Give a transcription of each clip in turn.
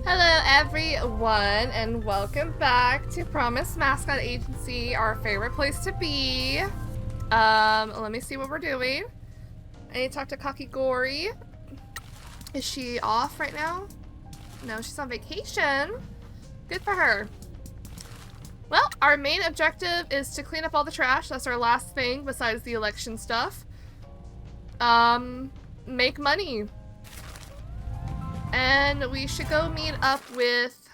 Hello everyone and welcome back to Promise Mascot Agency, our favorite place to be. Let me see what we're doing. I need to talk to Kakigori. Is she off right now? No, she's on vacation. Good for her. Well, our main objective is to clean up all the trash. That's our last thing besides the election stuff. Make money. And we should go meet up with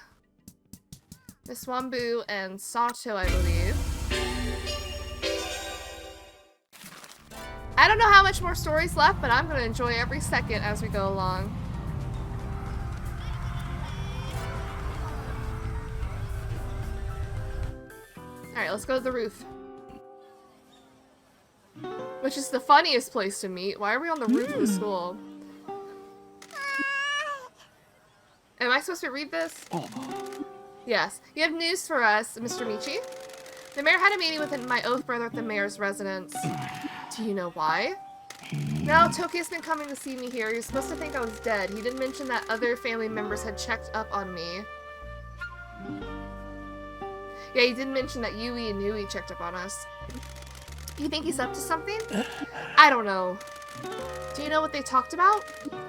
Miss Wambu and Sato, I believe. I don't know how much more story's left, but I'm going to enjoy every second as we go along. Alright, let's go to the roof. Which is the funniest place to meet. Why are we on the roof of the school? Am I supposed to read this? Yes. You have news for us, Mr. Michi. The mayor had a meeting with my oath brother at the mayor's residence. Do you know why? No, Toki's been coming to see me here. He was supposed to think I was dead. He didn't mention that other family members had checked up on me. Yeah, he didn't mention that Yui and Yui checked up on us. You think he's up to something? I don't know. Do you know what they talked about?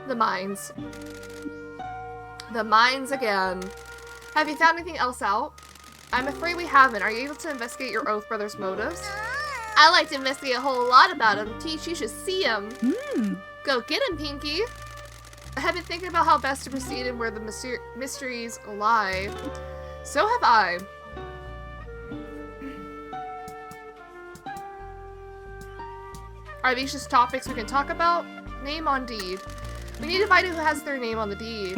The mines. The mines again. Have you found anything else out? I'm afraid we haven't. Are you able to investigate your oath brother's motives? I like to investigate a whole lot about him. Teach, you should see him. Go get him, Pinky. I have been thinking about how best to proceed and where the mysteries lie. So have I. Are these just topics we can talk about? Name on deed. We need to find who has their name on the deed.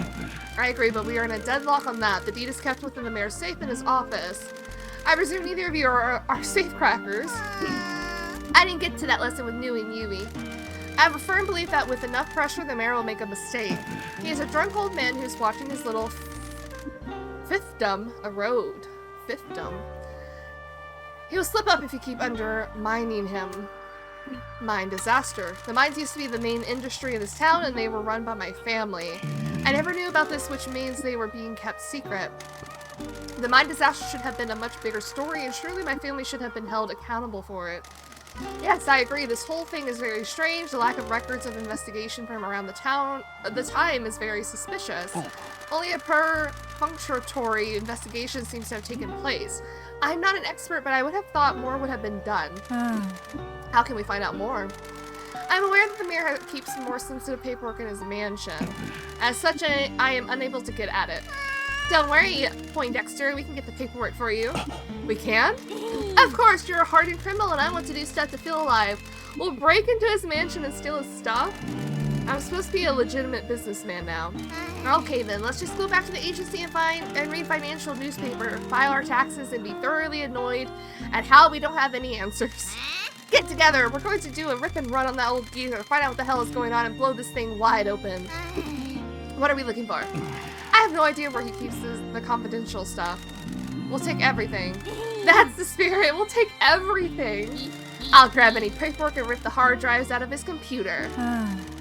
I agree, but we are in a deadlock on that. The deed is kept within the mayor's safe in his office. I presume neither of you are safecrackers. I didn't get to that lesson with Nui and Yui. I have a firm belief that with enough pressure, the mayor will make a mistake. He is a drunk old man who's watching his little fiefdom erode. Fiefdom. He will slip up if you keep undermining him. Mine disaster. The mines used to be the main industry in this town, and they were run by my family. I never knew about this, which means they were being kept secret. The mine disaster should have been a much bigger story, and surely my family should have been held accountable for it. Yes, I agree. This whole thing is very strange. The lack of records of investigation from around the town, the time is very suspicious. Only a perfunctory investigation seems to have taken place. I'm not an expert, but I would have thought more would have been done. How can we find out more? I'm aware that the mayor keeps more sensitive paperwork in his mansion. As such, I am unable to get at it. Don't worry, Poindexter, we can get the paperwork for you. We can? Of course, you're a hardened criminal and I want to do stuff to feel alive. We'll break into his mansion and steal his stuff? I'm supposed to be a legitimate businessman now. Okay then, let's just go back to the agency and read financial newspaper, file our taxes, and be thoroughly annoyed at how we don't have any answers. Get together! We're going to do a rip and run on that old geezer, find out what the hell is going on, and blow this thing wide open. What are we looking for? I have no idea where he keeps the confidential stuff. We'll take everything. That's the spirit! We'll take everything! I'll grab any paperwork and rip the hard drives out of his computer.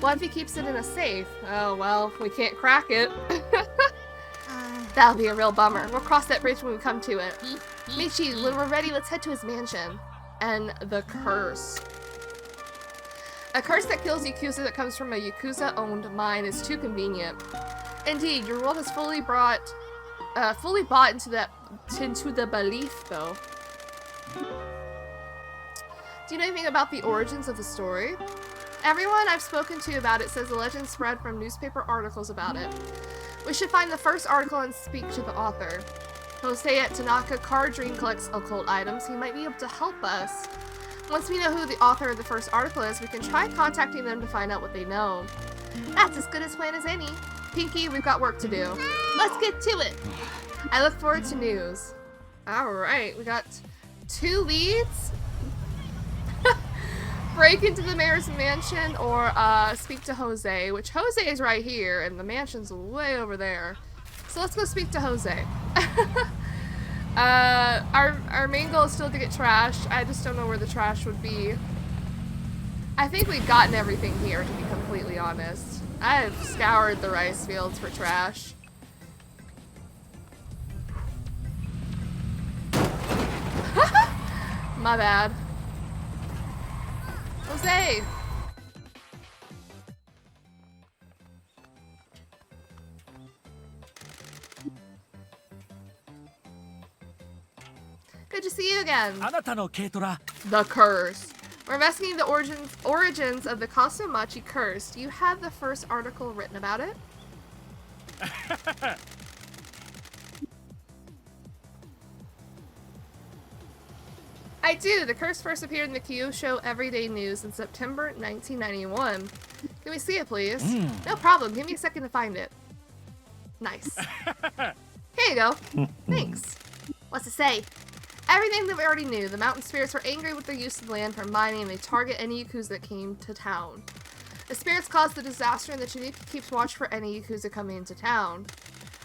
What if he keeps it in a safe? Oh well, we can't crack it. That'll be a real bummer. We'll cross that bridge when we come to it. Michi, when we're ready, let's head to his mansion. And the curse. A curse that kills Yakuza that comes from a Yakuza-owned mine is too convenient. Indeed, your world has fully bought into the belief, though. Do you know anything about the origins of the story? Everyone I've spoken to about it says the legend spread from newspaper articles about it. We should find the first article and speak to the author. Jose at Tanaka Card Dream collects occult items. He might be able to help us. Once we know who the author of the first article is, we can try contacting them to find out what they know. That's as good a plan as any. Pinky, we've got work to do. Let's get to it. I look forward to news. Alright, we got 2 leads. Break into the mayor's mansion or speak to Jose, which Jose is right here and the mansion's way over there. So let's go speak to Jose. Our main goal is still to get trash. I just don't know where the trash would be. I think we've gotten everything here, to be completely honest. I've scoured the rice fields for trash. My bad. Jose! Good to see you again. The curse. We're investigating the origins of the Kasumachi curse. Do you have the first article written about it? I do. The curse first appeared in the Kyushu Everyday News in September 1991. Can we see it, please? No problem. Give me a second to find it. Nice. Here you go. Thanks. What's it say? Everything that we already knew. The mountain spirits were angry with their use of the land for mining, and they target any Yakuza that came to town. The spirits caused the disaster, and the Chiniki keeps watch for any Yakuza coming into town.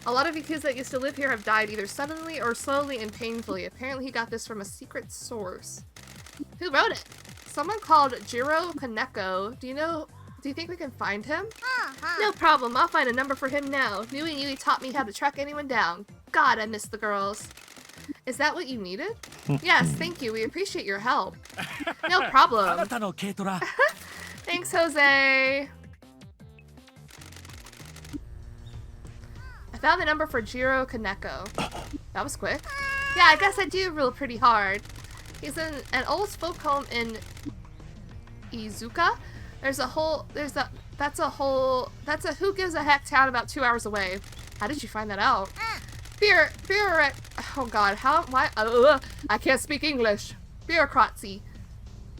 A lot of Yakuza that used to live here have died either suddenly or slowly and painfully. Apparently he got this from a secret source. Who wrote it? Someone called Jiro Kaneko. Do you think we can find him? No problem. I'll find a number for him now. Knowing you, he taught me how to track anyone down. God, I miss the girls. Is that what you needed? Yes, thank you. We appreciate your help. No problem. Thanks, Jose. I found the number for Jiro Kaneko. That was quick. Yeah, I guess I do rule pretty hard. He's in an old folk home in Izuka. That's a who gives a heck town about 2 hours away. How did you find that out? Oh god, I can't speak English. Bureaucracy.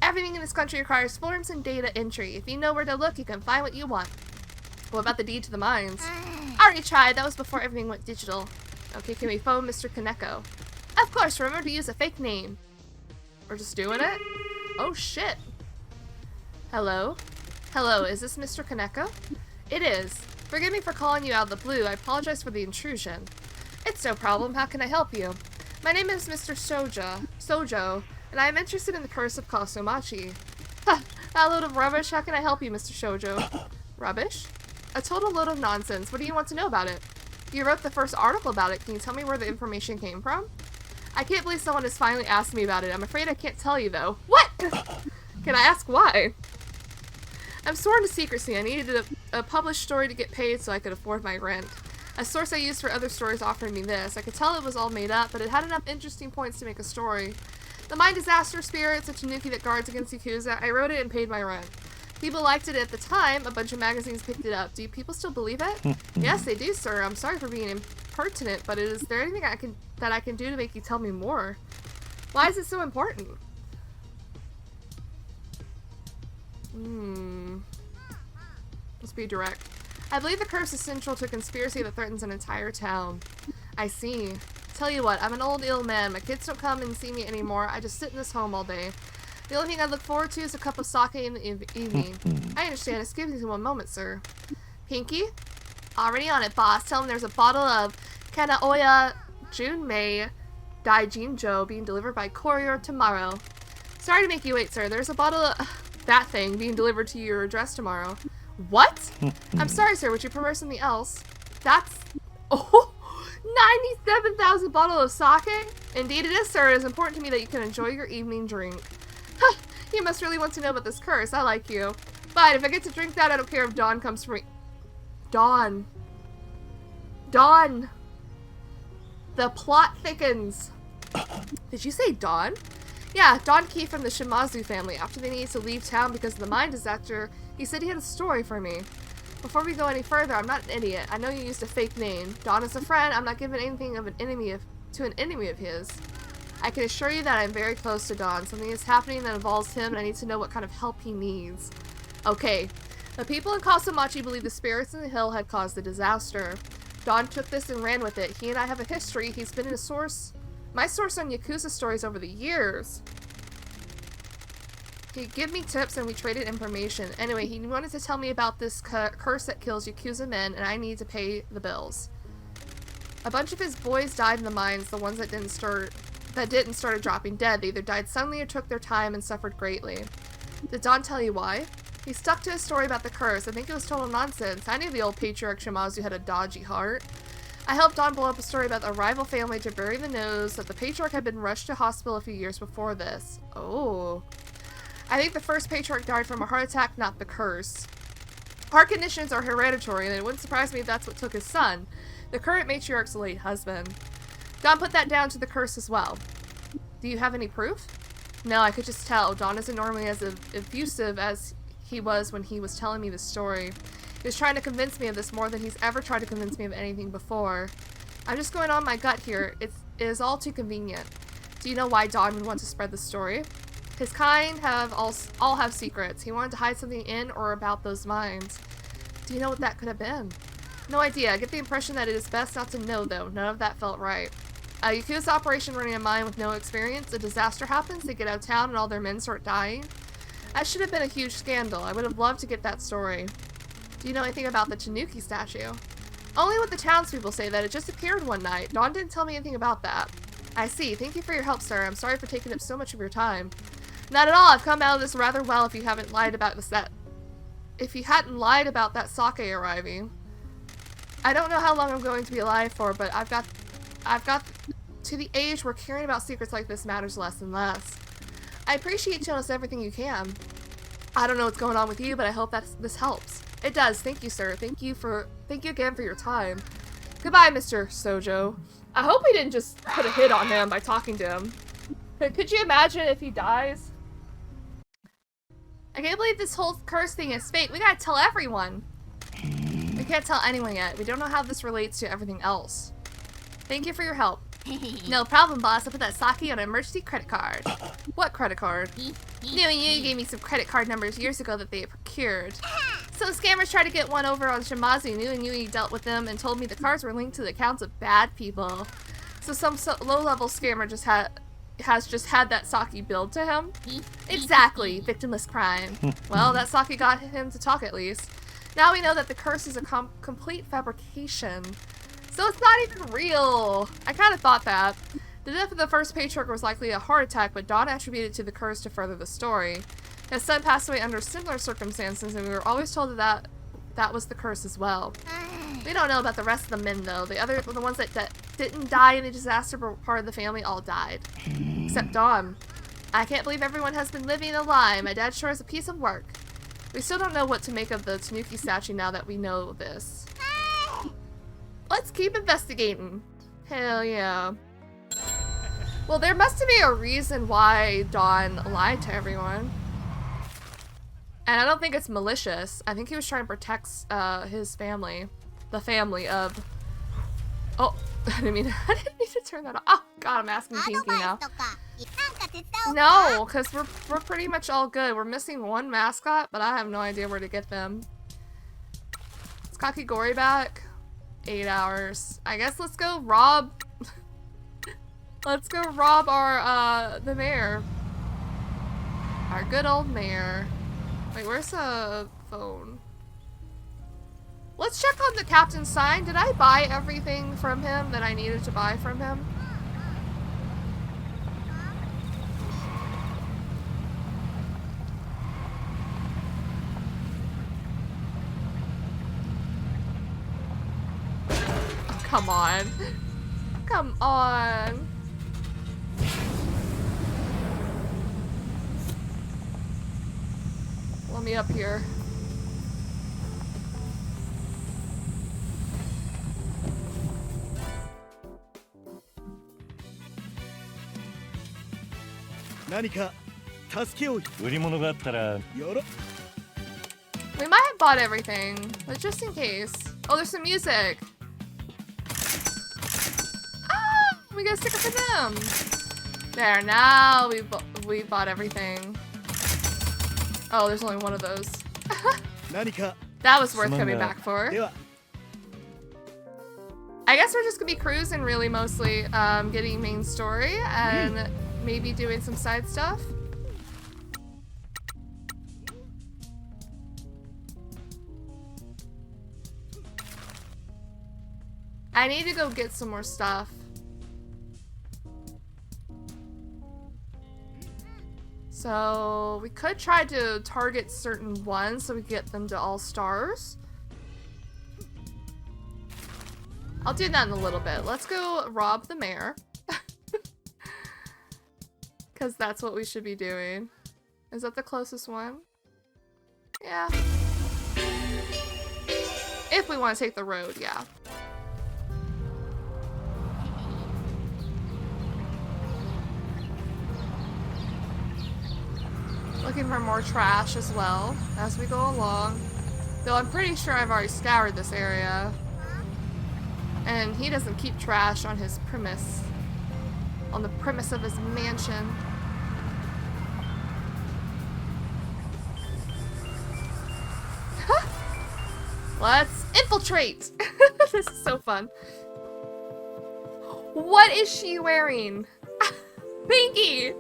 Everything in this country requires forms and data entry. If you know where to look, you can find what you want. What about the deed to the mines? I already tried. That was before everything went digital. Okay, can we phone Mr. Kaneko? Of course, remember to use a fake name. We're just doing it? Oh shit. Hello? Hello, is this Mr. Kaneko? It is. Forgive me for calling you out of the blue. I apologize for the intrusion. It's no problem. How can I help you? My name is Mr. Sojo, and I am interested in the curse of Kasumachi. Ha! That load of rubbish. How can I help you, Mr. Shoujo? Rubbish? A total load of nonsense. What do you want to know about it? You wrote the first article about it. Can you tell me where the information came from? I can't believe someone has finally asked me about it. I'm afraid I can't tell you, though. What? Can I ask why? I'm sworn to secrecy. I needed a published story to get paid so I could afford my rent. A source I used for other stories offered me this. I could tell it was all made up, but it had enough interesting points to make a story. The mine disaster spirits, a Tanuki that guards against Yakuza. I wrote it and paid my rent. People liked it at the time. A bunch of magazines picked it up. Do people still believe it? Yes, they do, sir. I'm sorry for being impertinent, but is there anything that I can do to make you tell me more? Why is it so important? Let's be direct. I believe the curse is central to a conspiracy that threatens an entire town. I see. Tell you what, I'm an old ill man. My kids don't come and see me anymore. I just sit in this home all day. The only thing I look forward to is a cup of sake in the evening. I understand. Excuse me 1 moment, sir. Pinky? Already on it, boss. Tell him there's a bottle of Kanaoya Junmei Daijinjo being delivered by courier tomorrow. Sorry to make you wait, sir. There's a bottle of that thing being delivered to your address tomorrow. What? I'm sorry, sir. Would you prefer something else? That's... Oh! 97,000 bottle of sake? Indeed it is, sir. It is important to me that you can enjoy your evening drink. You must really want to know about this curse. I like you. But if I get to drink that, I don't care if Dawn comes for me. Dawn. Dawn. The plot thickens. Did you say Dawn? Yeah, Don Key from the Shimazu family. After they needed to leave town because of the mine disaster, he said he had a story for me. Before we go any further, I'm not an idiot. I know you used a fake name. Don is a friend. I'm not giving anything of an enemy to an enemy of his. I can assure you that I'm very close to Don. Something is happening that involves him, and I need to know what kind of help he needs. Okay. The people in Kasumachi believe the spirits in the hill had caused the disaster. Don took this and ran with it. He and I have a history. He's been my source on Yakuza stories over the years. He'd give me tips and we traded information. Anyway, he wanted to tell me about this curse that kills Yakuza men, and I need to pay the bills. A bunch of his boys died in the mines, the ones that didn't start dropping dead. They either died suddenly or took their time and suffered greatly. Did Don tell you why? He stuck to his story about the curse. I think it was total nonsense. I knew the old patriarch Shimazu had a dodgy heart. I helped Dawn blow up a story about the rival family to bury the news that the patriarch had been rushed to hospital a few years before this. Oh. I think the first patriarch died from a heart attack, not the curse. Heart conditions are hereditary, and it wouldn't surprise me if that's what took his son, the current matriarch's late husband. Don put that down to the curse as well. Do you have any proof? No, I could just tell. Don isn't normally as effusive as he was when he was telling me the story. He was trying to convince me of this more than he's ever tried to convince me of anything before. I'm just going on my gut here. It is all too convenient. Do you know why Don would want to spread the story? His kind all have secrets. He wanted to hide something in or about those mines. Do you know what that could have been? No idea. I get the impression that it is best not to know, though. None of that felt right. You accuse the operation running a mine with no experience. A disaster happens, they get out of town, and all their men start dying. That should have been a huge scandal. I would have loved to get that story. Do you know anything about the Tanuki statue? Only what the townspeople say, that it just appeared one night. Dawn didn't tell me anything about that. I see. Thank you for your help, sir. I'm sorry for taking up so much of your time. Not at all. I've come out of this rather well if you haven't lied about if you hadn't lied about that sake arriving. I don't know how long I'm going to be alive for, but I've got to the age where caring about secrets like this matters less and less. I appreciate you telling us everything you can. I don't know what's going on with you, but I hope that this helps. It does. Thank you, sir. Thank you again for your time. Goodbye, Mr. Sojo. I hope we didn't just put a hit on him by talking to him. Could you imagine if he dies? I can't believe this whole curse thing is fake. We gotta tell everyone. We can't tell anyone yet. We don't know how this relates to everything else. Thank you for your help. No problem, boss. I put that sake on an emergency credit card. What credit card? You gave me some credit card numbers years ago that they had procured. Some scammers tried to get one over on Shimazu. Yui dealt with them and told me the cards were linked to the accounts of bad people. So some low-level scammer has just had that sake billed to him? Exactly. Victimless crime. Well, that sake got him to talk at least. Now we know that the curse is a complete fabrication. So it's not even real. I kind of thought that. The death of the first patriarch was likely a heart attack, but Dawn attributed it to the curse to further the story. His son passed away under similar circumstances, and we were always told that was the curse as well. We don't know about the rest of the men, though. The ones that didn't die in the disaster but were part of the family all died. Except Dawn. I can't believe everyone has been living a lie. My dad sure is a piece of work. We still don't know what to make of the Tanuki statue now that we know this. Let's keep investigating. Hell yeah. Well, there must be a reason why Dawn lied to everyone. And I don't think it's malicious. I think he was trying to protect his family. The family of... Oh, I didn't mean to turn that off. Oh, God, I'm asking Pinky now. No, because we're pretty much all good. We're missing one mascot, but I have no idea where to get them. Is Kakigori back? 8 hours. I guess let's go rob... let's go rob our, the mayor. Our good old mayor. Wait, where's the phone? Let's check on the captain's sign. Did I buy everything from him that I needed to buy from him? Oh, come on. Come on. Let me up here. We might have bought everything, but just in case. Oh, there's some music. Ah, we got a sticker for them. There, now we bought everything. Oh, there's only one of those. That was worth coming back for. I guess we're just gonna be cruising really mostly, getting main story and maybe doing some side stuff. I need to go get some more stuff. So we could try to target certain ones so we get them to all stars. I'll do that in a little bit. Let's go rob the mayor. Because that's what we should be doing. Is that the closest one? Yeah. If we want to take the road, yeah. Looking for more trash as well as we go along. Though I'm pretty sure I've already scoured this area. And he doesn't keep trash on his premise. On the premise of his mansion. Let's infiltrate! This is so fun. What is she wearing? Pinky!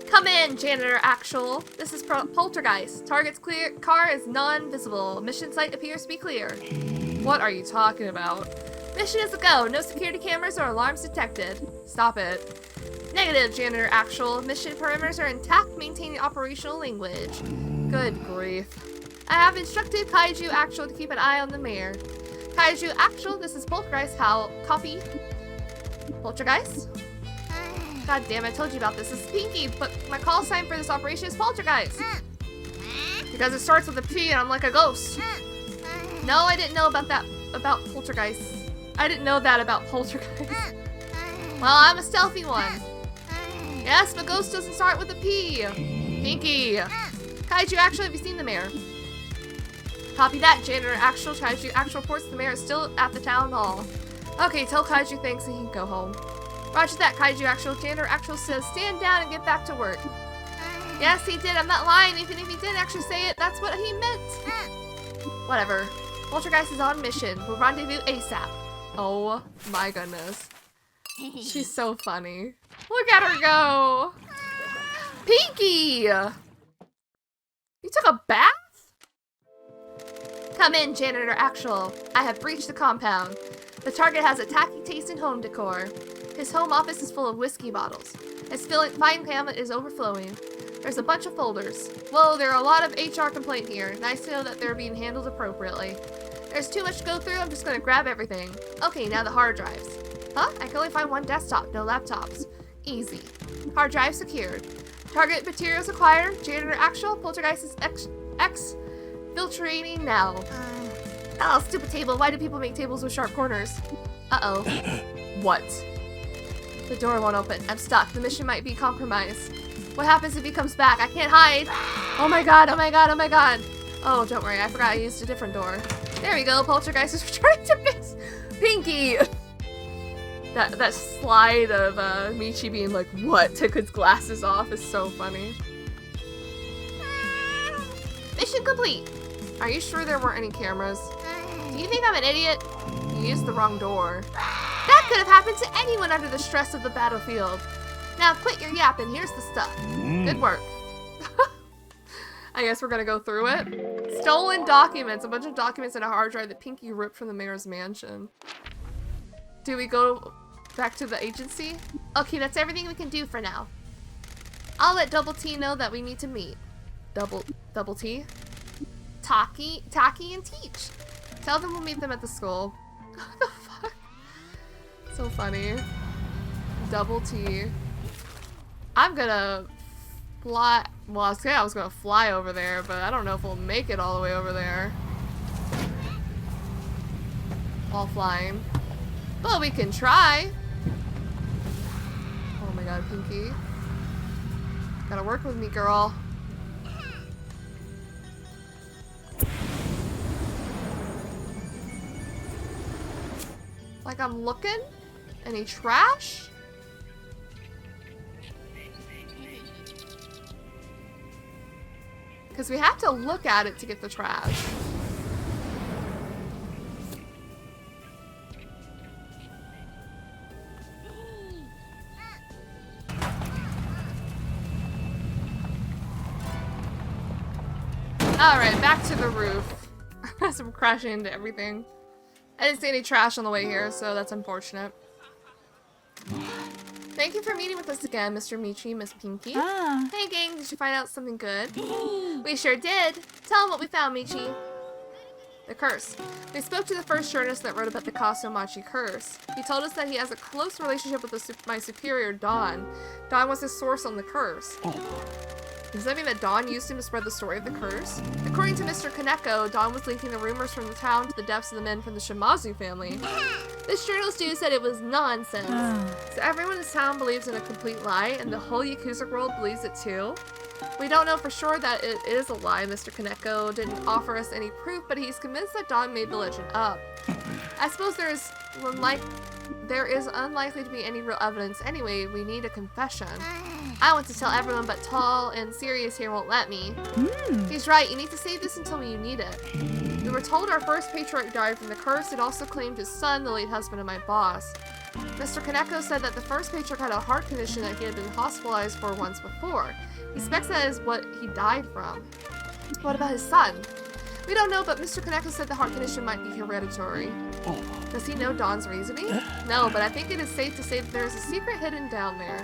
Come in, Janitor Actual. This is Poltergeist. Target's clear. Car is non-visible. Mission site appears to be clear. What are you talking about? Mission is a go. No security cameras or alarms detected. Stop it. Negative, Janitor Actual. Mission perimeters are intact, maintaining operational language. Good grief. I have instructed Kaiju Actual to keep an eye on the mayor. Kaiju Actual, this is Poltergeist. How? Copy. Poltergeist? God damn, I told you about this. This is Pinky, but my call sign for this operation is Poltergeist. Because it starts with a P and I'm like a ghost. No, I didn't know about that, about Poltergeist. I didn't know that about Poltergeist. Well, I'm a stealthy one. Yes, but ghost doesn't start with a P. Pinky. Kaiju Actual, have you seen the mayor? Copy that, Janitor Actual. Kaiju Actual reports the mayor is still at the town hall. Okay, tell Kaiju thanks and he can go home. Roger that, Kaiju Actual. Janitor Actual says stand down and get back to work. Yes, he did. I'm not lying. Even if he didn't actually say it, that's what he meant. Whatever. Poltergeist is on mission. We'll rendezvous ASAP. Oh my goodness. She's so funny. Look at her go. Pinky! You took a bath? Come in, Janitor Actual. I have breached the compound. The target has a tacky taste in home decor. His home office is full of whiskey bottles. His fine cabinet is overflowing. There's a bunch of folders. Whoa, there are a lot of HR complaints here. Nice to know that they're being handled appropriately. There's too much to go through, I'm just gonna grab everything. Okay, now the hard drives. Huh? I can only find one desktop, no laptops. Easy. Hard drive secured. Target materials acquired. Janitor Actual. Poltergeist is exfiltrating now. Oh, stupid table. Why do people make tables with sharp corners? Uh-oh. What? The door won't open. I'm stuck. The mission might be compromised. What happens if he comes back? I can't hide. Oh my god, oh my god, oh my god. Oh, don't worry. I forgot I used a different door. There we go. Poltergeist is returning to base. Pinky! That slide of Michi being like, what? Took his glasses off is so funny. Mission complete. Are you sure there weren't any cameras? Do you think I'm an idiot? You used the wrong door. That could have happened to anyone under the stress of the battlefield. Now quit your yapping. Here's the stuff. Good work. I guess we're gonna go through it. Stolen documents. A bunch of documents in a hard drive that Pinky ripped from the mayor's mansion. Do we go back to the agency? Okay, that's everything we can do for now. I'll let Double T know that we need to meet. Double T? Taki, and Teach. Tell them we'll meet them at the school. What the fuck? So funny. Double T. I'm gonna fly. Well, I was gonna fly over there, but I don't know if we'll make it all the way over there. While flying. Well, we can try. Oh my god, Pinky. Gotta work with me, girl. Like I'm looking? Any trash? Because we have to look at it to get the trash. Alright, back to the roof. As I'm crashing into everything. I didn't see any trash on the way here, so that's unfortunate. Thank you for meeting with us again, Mr. Michi, Miss Pinky. Hey gang, did you find out something good? We sure did. Tell them what we found, Michi. The curse. They spoke to the first journalist that wrote about the Kasumachi curse. He told us that he has a close relationship with my superior, Dawn. Dawn was his source on the curse. Does that mean that Dawn used him to spread the story of the curse? According to Mr. Kaneko, Dawn was linking the rumors from the town to the deaths of the men from the Shimazu family. This journalist dude said it was nonsense. So everyone in this town believes in a complete lie, and the whole Yakuza world believes it too. We don't know for sure that it is a lie. Mr. Kaneko didn't offer us any proof, but he's convinced that Dawn made the legend up. I suppose there is unlikely to be any real evidence. Anyway, we need a confession. I want to tell everyone, but Tall and Sirius here won't let me. He's right, you need to save this until you need it. We were told our first patriarch died from the curse. It also claimed his son, the late husband of my boss. Mr. Kaneko said that the first patriarch had a heart condition that he had been hospitalized for once before. He suspects that is what he died from. What about his son? We don't know, but Mr. Kaneko said the heart condition might be hereditary. Does he know Dawn's reasoning? No, but I think it is safe to say that there is a secret hidden down there.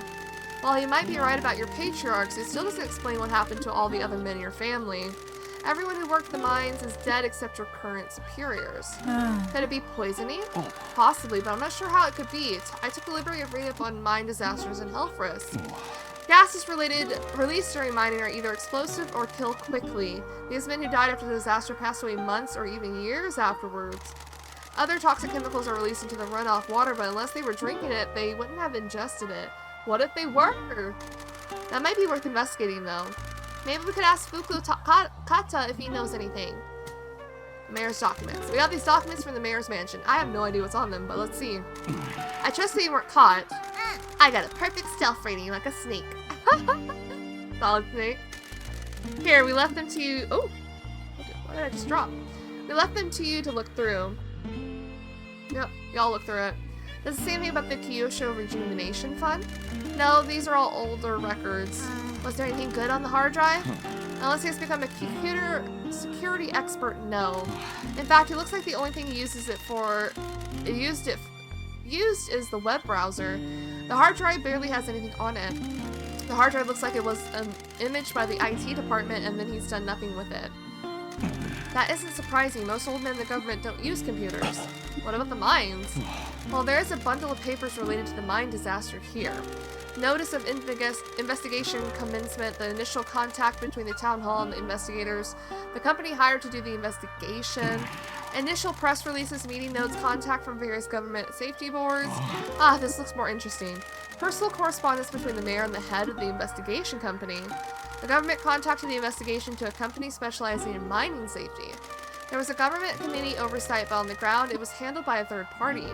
While he might be right about your patriarchs, it still doesn't explain what happened to all the other men in your family. Everyone who worked the mines is dead except your current superiors. Could it be poisoning? Possibly, but I'm not sure how it could be. I took the liberty of reading up on mine disasters and health risks. Gases released during mining are either explosive or kill quickly. These men who died after the disaster passed away months or even years afterwards. Other toxic chemicals are released into the runoff water, but unless they were drinking it, they wouldn't have ingested it. What if they were? That might be worth investigating, though. Maybe we could ask Fuku Kata if he knows anything. Mayor's documents. We got these documents from the mayor's mansion. I have no idea what's on them, but let's see. I trust that you weren't caught. I got a perfect stealth rating like a snake. Solid snake. Here, we left them to you. Oh, what did I just drop? We left them to you to look through. Yep, y'all look through it. Does it say anything about the Kyosho Rejuvenation Fund? No, these are all older records. Was there anything good on the hard drive? Unless he has become a computer security expert, no. In fact, it looks like the only thing he uses it for, used is the web browser. The hard drive barely has anything on it. The hard drive looks like it was imaged by the IT department and then he's done nothing with it. That isn't surprising. Most old men in the government don't use computers. What about the mines? Well, there is a bundle of papers related to the mine disaster here. Notice of investigation commencement, the initial contact between the town hall and the investigators, the company hired to do the investigation, initial press releases, meeting notes, contact from various government safety boards. Ah, this looks more interesting. Personal correspondence between the mayor and the head of the investigation company. The government contacted the investigation to a company specializing in mining safety. There was a government committee oversight, but on the ground, it was handled by a third party.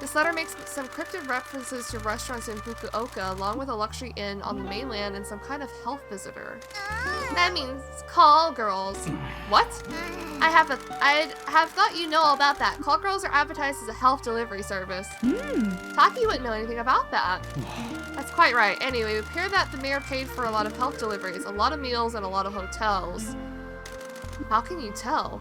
This letter makes some cryptic references to restaurants in Fukuoka, along with a luxury inn on the mainland and some kind of health visitor. That means call girls. What? I have thought you know all about that. Call girls are advertised as a health delivery service. Taki wouldn't know anything about that. That's quite right. Anyway, it would appear that the mayor paid for a lot of health deliveries, a lot of meals, and a lot of hotels. How can you tell?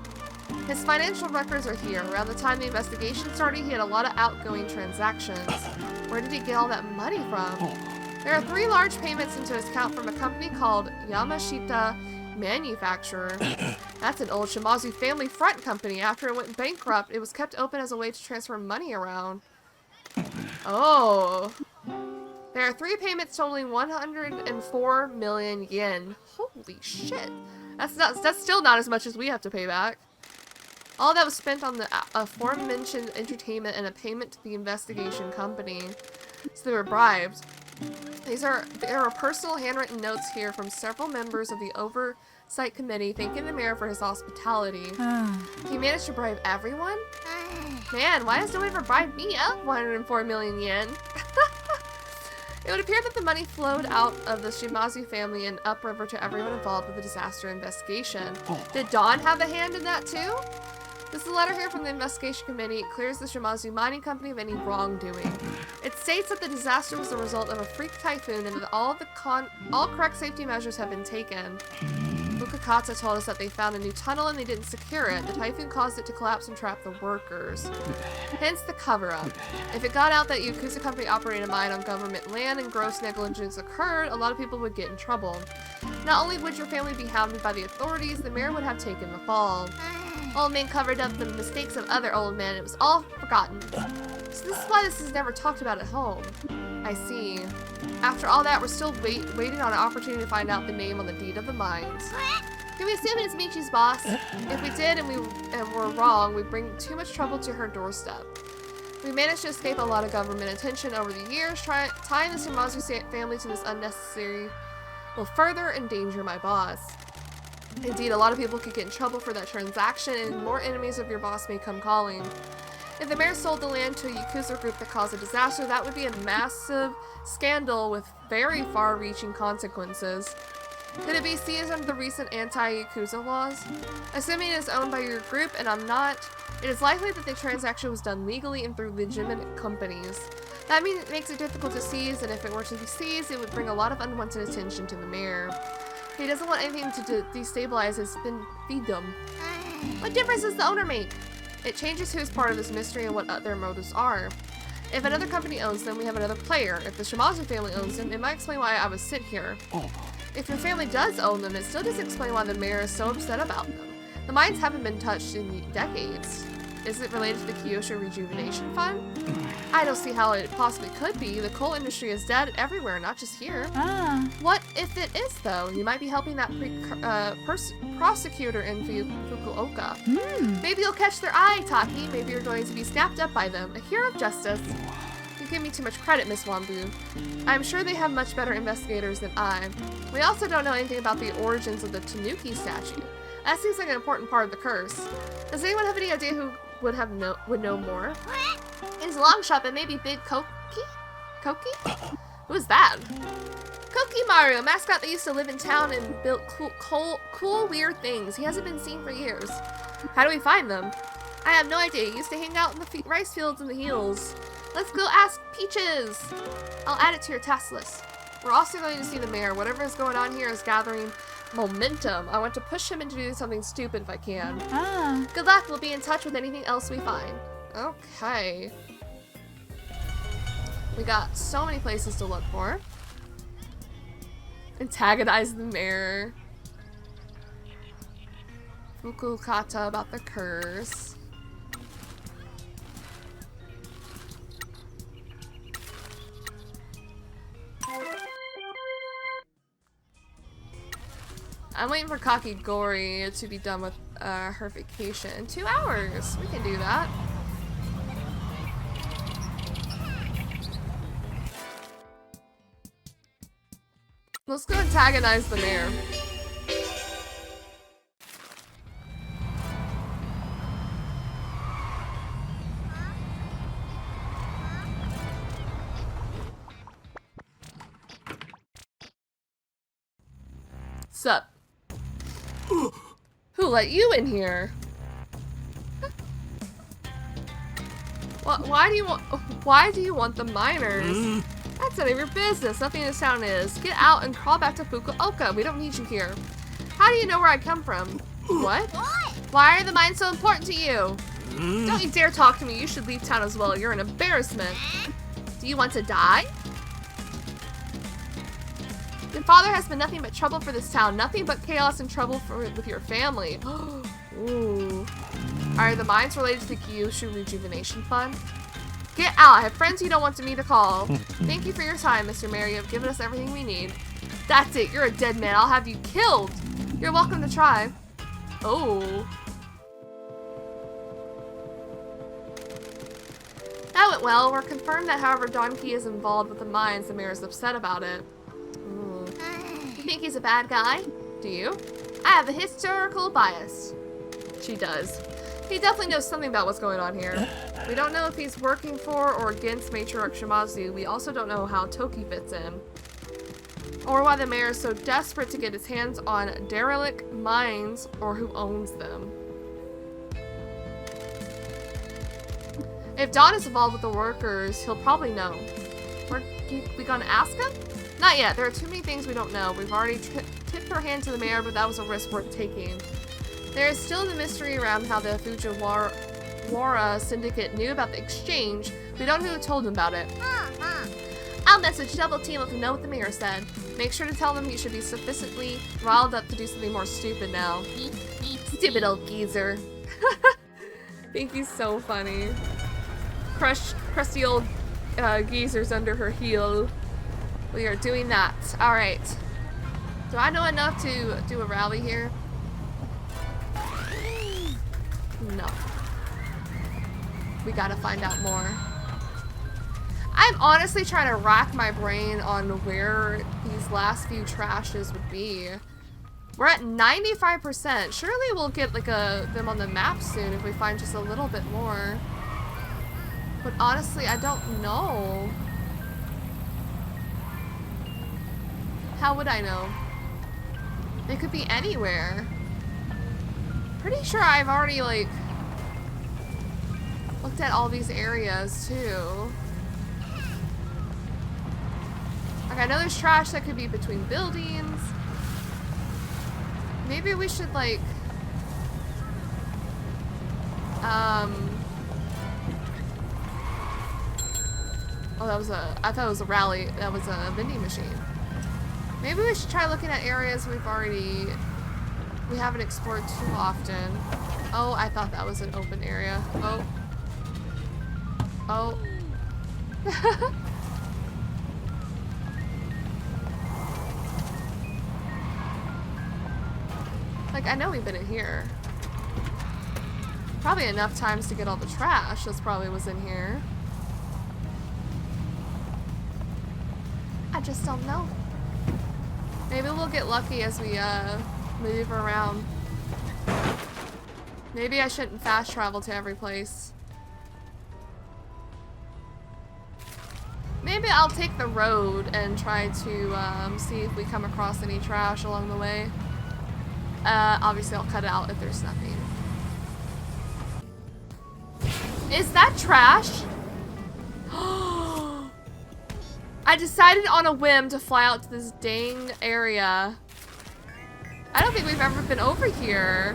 His financial records are here. Around the time the investigation started, he had a lot of outgoing transactions. Where did he get all that money from? There are 3 large payments into his account from a company called Yamashita Manufacturer. That's an old Shimazu family front company. After it went bankrupt, it was kept open as a way to transfer money around. Oh. There are 3 payments totaling 104 million yen. Holy shit. That's still not as much as we have to pay back. All that was spent on the aforementioned entertainment and a payment to the investigation company. So they were bribed. There are personal handwritten notes here from several members of the oversight committee thanking the mayor for his hospitality. He managed to bribe everyone? Man, why has no one ever bribed me up 104 million yen? It would appear that the money flowed out of the Shimazu family and upriver to everyone involved with the disaster investigation. Did Dawn have a hand in that too? This is a letter here from the investigation committee. It clears the Shimazu mining company of any wrongdoing. It states that the disaster was the result of a freak typhoon and that all correct safety measures have been taken. Fukakata told us that they found a new tunnel and they didn't secure it. The typhoon caused it to collapse and trap the workers. Hence the cover-up. If it got out that Yakuza company operated a mine on government land and gross negligence occurred, a lot of people would get in trouble. Not only would your family be hounded by the authorities, the mayor would have taken the fall. Old man covered up the mistakes of other old men. It was all forgotten. So this is why this is never talked about at home. I see. After all that, we're still waiting on an opportunity to find out the name on the deed of the mines. Can we assume it's Michi's boss? If we did and we're wrong, we bring too much trouble to her doorstep. We managed to escape a lot of government attention over the years. Tying the Shimazu family to this unnecessary will further endanger my boss. Indeed, a lot of people could get in trouble for that transaction, and more enemies of your boss may come calling. If the mayor sold the land to a Yakuza group that caused a disaster, that would be a massive scandal with very far-reaching consequences. Could it be seized under the recent anti-Yakuza laws? Assuming it is owned by your group, and I'm not, it is likely that the transaction was done legally and through legitimate companies. That means it makes it difficult to seize, and if it were to be seized, it would bring a lot of unwanted attention to the mayor. He doesn't want anything to destabilize his fiefdom. What difference does the owner make? It changes who's part of this mystery and what their motives are. If another company owns them, we have another player. If the Shimazu family owns them, it might explain why I was sent here. If your family does own them, it still doesn't explain why the mayor is so upset about them. The mines haven't been touched in decades. Is it related to the Kyosho Rejuvenation Fund? I don't see how it possibly could be. The coal industry is dead everywhere, not just here. What if it is, though? You might be helping that prosecutor in Fukuoka. Maybe you'll catch their eye, Taki. Maybe you're going to be snapped up by them. A hero of justice. You give me too much credit, Miss Wambu. I'm sure they have much better investigators than I. We also don't know anything about the origins of the Tanuki statue. That seems like an important part of the curse. Does anyone have any idea who would know more? It's a long shot, but maybe Big Koki? Koki? Who is that? Kokimaru, a mascot that used to live in town and built cool, weird things. He hasn't been seen for years. How do we find them? I have no idea. He used to hang out in the rice fields in the hills. Let's go ask Peaches. I'll add it to your task list. We're also going to see the mayor. Whatever is going on here is gathering momentum. I want to push him into doing something stupid if I can. Good luck. We'll be in touch with anything else we find. Okay. We got so many places to look for. Antagonize the mayor. Fukukata about the curse. I'm waiting for Kakigori to be done with her vacation in 2 hours. We can do that. Let's go antagonize the mayor. Sup? Who let you in here? Why do you want the miners? That's none of your business. Nothing in this town is. Get out and crawl back to Fukuoka. We don't need you here. How do you know where I come from? What? Why are the mines so important to you? Don't you dare talk to me. You should leave town as well. You're an embarrassment. Do you want to die? Your father has been nothing but trouble for this town. Nothing but chaos and trouble with your family. Ooh. Are the mines related to the Kyushu Rejuvenation Fund? Get out. I have friends you don't want me to call. Thank you for your time, Mr. Mayor. You have given us everything we need. That's it. You're a dead man. I'll have you killed. You're welcome to try. Oh. That went well. We're confirmed that, however, Donkey is involved with the mines. The mayor is upset about it. You think he's a bad guy? Do you? I have a historical bias. She does. He definitely knows something about what's going on here. We don't know if he's working for or against Matriarch Shimazu. We also don't know how Toki fits in. Or why the mayor is so desperate to get his hands on derelict mines or who owns them. If Don is involved with the workers, he'll probably know. We gonna ask him? Not yet. There are too many things we don't know. We've already tipped our hand to the mayor, but that was a risk worth taking. There is still the mystery around how the Fujiwara syndicate knew about the exchange. We don't know who told them about it. I'll message Double Team to know what the mayor said. Make sure to tell them you should be sufficiently riled up to do something more stupid now. Stupid old geezer. Pinky's so funny. Crusty old geezers under her heel. We are doing that. Alright. Do I know enough to do a rally here? No. We gotta find out more. I'm honestly trying to rack my brain on where these last few trashes would be. We're at 95%. Surely we'll get like them on the map soon if we find just a little bit more. But honestly, I don't know. How would I know? They could be anywhere. Pretty sure I've already like looked at all these areas too. Like I know there's trash that could be between buildings. Maybe we should like oh, I thought it was a rally. That was a vending machine. Maybe we should try looking at areas we haven't explored too often. Oh, I thought that was an open area. Oh. Oh. Like, I know we've been in here. Probably enough times to get all the trash. That's probably was in here. I just don't know. Maybe we'll get lucky as we move around. Maybe I shouldn't fast travel to every place. Maybe I'll take the road and try to see if we come across any trash along the way. Obviously I'll cut it out if there's nothing. Is that trash? I decided on a whim to fly out to this dang area. I don't think we've ever been over here.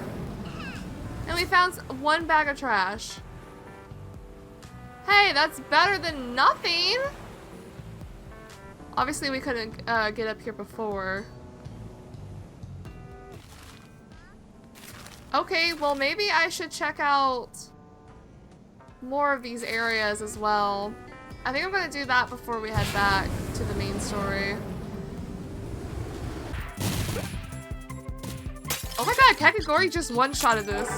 And we found one bag of trash. Hey, that's better than nothing. Obviously we couldn't get up here before. Okay, well maybe I should check out more of these areas as well. I think I'm gonna do that before we head back to the main story. Oh my god, Kakagori just one-shotted this.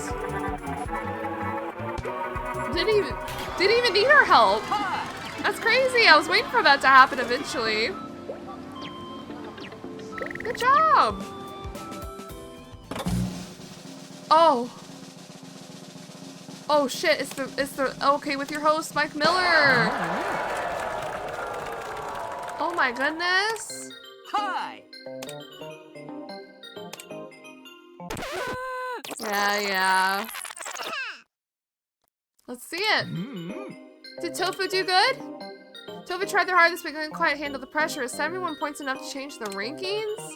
Didn't even need our help. That's crazy. I was waiting for that to happen eventually. Good job. Oh. Oh shit, it's the okay with your host, Mike Miller. Oh my goodness. Hi. Yeah. Let's see it. Did Tofu do good? Tofu tried their hardest but couldn't quite handle the pressure. Is 71 points enough to change the rankings?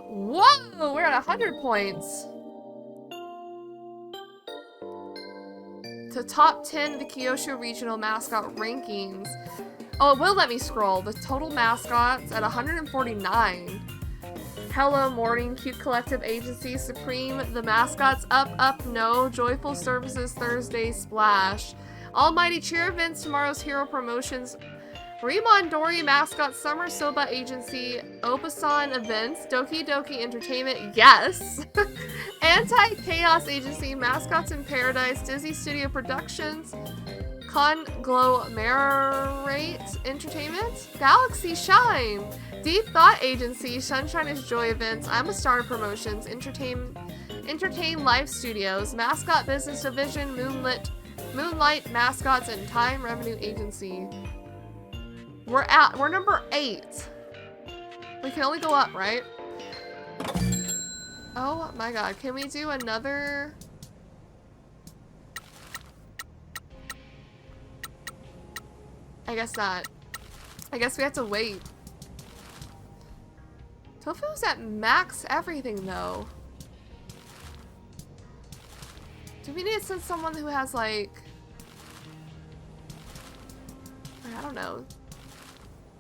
Whoa, we're at 100 points. To top 10 of the Kyushu regional mascot rankings. Oh, it will let me scroll. The total mascots at 149. Hello Morning, Cute Collective Agency, Supreme, The Mascots, Up, No, Joyful Services, Thursday, Splash. Almighty Cheer Events, Tomorrow's Hero Promotions, Remondori Mascot, Summer Soba Agency, Opasan Events, Doki Doki Entertainment, yes! Anti-Chaos Agency, Mascots in Paradise, Disney Studio Productions, Conglomerate Entertainment, Galaxy Shine, Deep Thought Agency, Sunshine is Joy Events, I'm a Star Promotions, Entertain Life Studios, Mascot Business Division, Moonlight Mascots, and Time Revenue Agency. We're number 8. We can only go up, right? Oh my god, can we do another? I guess not. I guess we have to wait. Tofu's at max everything though. Do we need to send someone who has like, I don't know.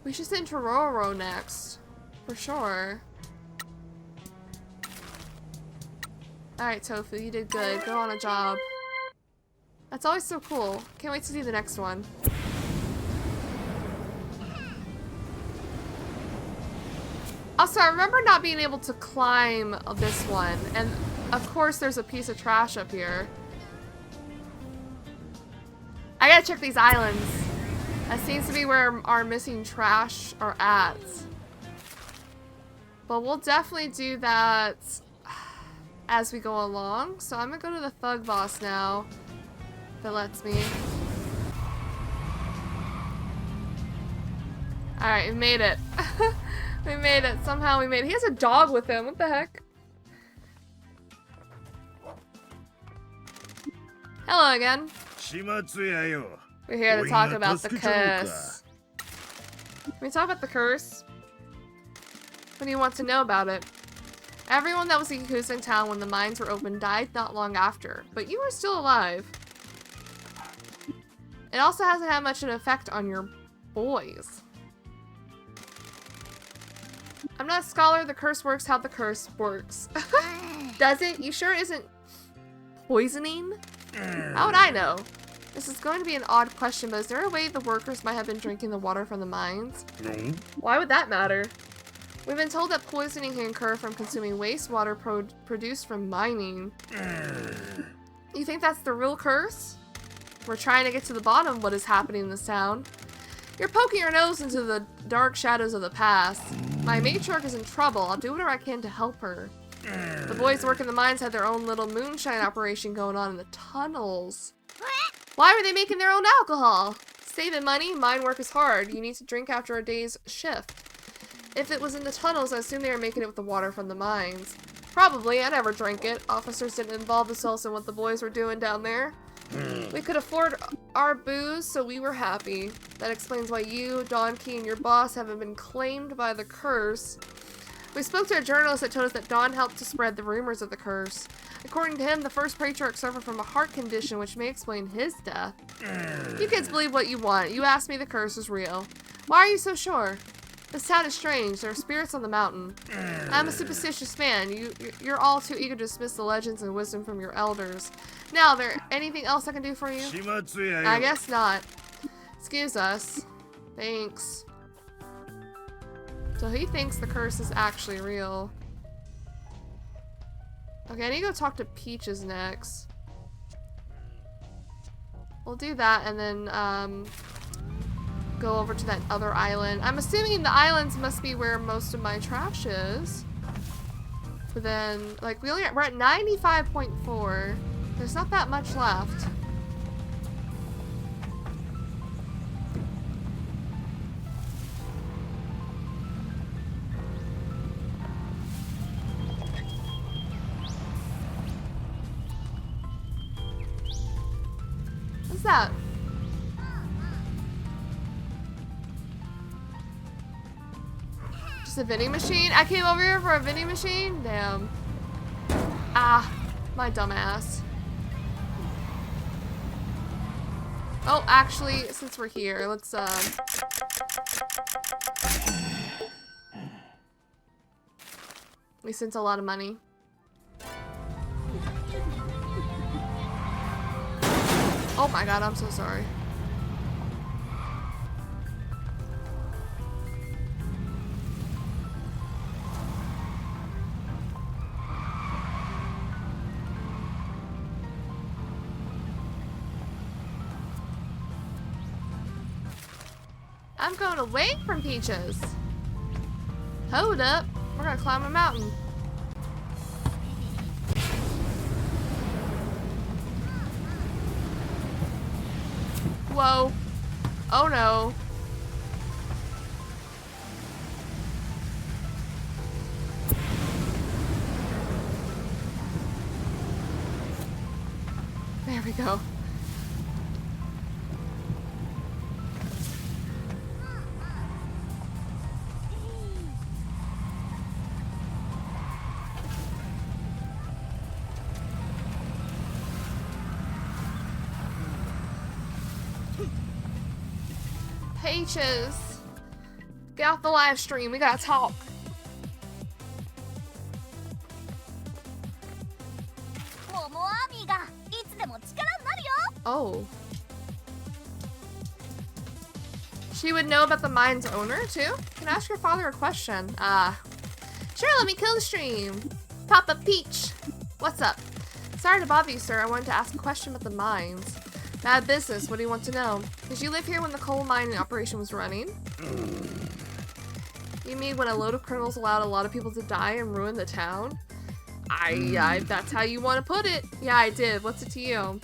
We should send Tororo next, for sure. Alright, Tofu, you did good. Go on a job. That's always so cool. Can't wait to see the next one. Also, I remember not being able to climb this one. And, of course, there's a piece of trash up here. I gotta check these islands. That seems to be where our missing trash are at. But we'll definitely do that as we go along. So I'm gonna go to the thug boss now. If it lets me. Alright, we made it. We made it. Somehow we made it. He has a dog with him. What the heck? Hello again. We're here to talk about the curse. Can we talk about the curse? What do you want to know about it? Everyone that was in Yakuza town when the mines were open died not long after, but you were still alive. It also hasn't had much of an effect on your boys. I'm not a scholar, the curse works how the curse works. Does it? You sure it isn't poisoning? How would I know? This is going to be an odd question, but is there a way the workers might have been drinking the water from the mines? No. Why would that matter? We've been told that poisoning can occur from consuming wastewater produced from mining. You think that's the real curse? We're trying to get to the bottom of what is happening in this town. You're poking your nose into the dark shadows of the past. My matriarch is in trouble. I'll do whatever I can to help her. The boys who work in the mines had their own little moonshine operation going on in the tunnels. Why were they making their own alcohol? Saving money, mine work is hard. You need to drink after a day's shift. If it was in the tunnels, I assume they were making it with the water from the mines. Probably, I never drank it. Officers didn't involve themselves in what the boys were doing down there. We could afford our booze, so we were happy. That explains why you, Donkey, and your boss haven't been claimed by the curse. We spoke to a journalist that told us that Don helped to spread the rumors of the curse. According to him, the first patriarch suffered from a heart condition, which may explain his death. You kids believe what you want. You asked me the curse is real. Why are you so sure? This town is strange. There are spirits on the mountain. I'm a superstitious man. You're all too eager to dismiss the legends and wisdom from your elders. Now, there anything else I can do for you? I guess not. Excuse us. Thanks. So he thinks the curse is actually real. Okay, I need to go talk to Peaches next. We'll do that and then go over to that other island. I'm assuming the islands must be where most of my trash is. But then, like, we're at 95.4. There's not that much left. What's that? Just a vending machine? I came over here for a vending machine? Damn. Ah, my dumbass. Oh, actually, since we're here, let's, we sent a lot of money. Oh my god, I'm so sorry. I'm going away from Peaches. Hold up. We're gonna climb a mountain. Whoa. Oh no. There we go. Peaches, get off the live stream. We gotta talk. Oh. She would know about the mine's owner, too? Can I ask your father a question? Sure, let me kill the stream. Papa Peach. What's up? Sorry to bother you, sir. I wanted to ask a question about the mines. Bad business. What do you want to know? Did you live here when the coal mining operation was running? You mean when a load of criminals allowed a lot of people to die and ruin the town? That's how you want to put it. Yeah, I did. What's it to you?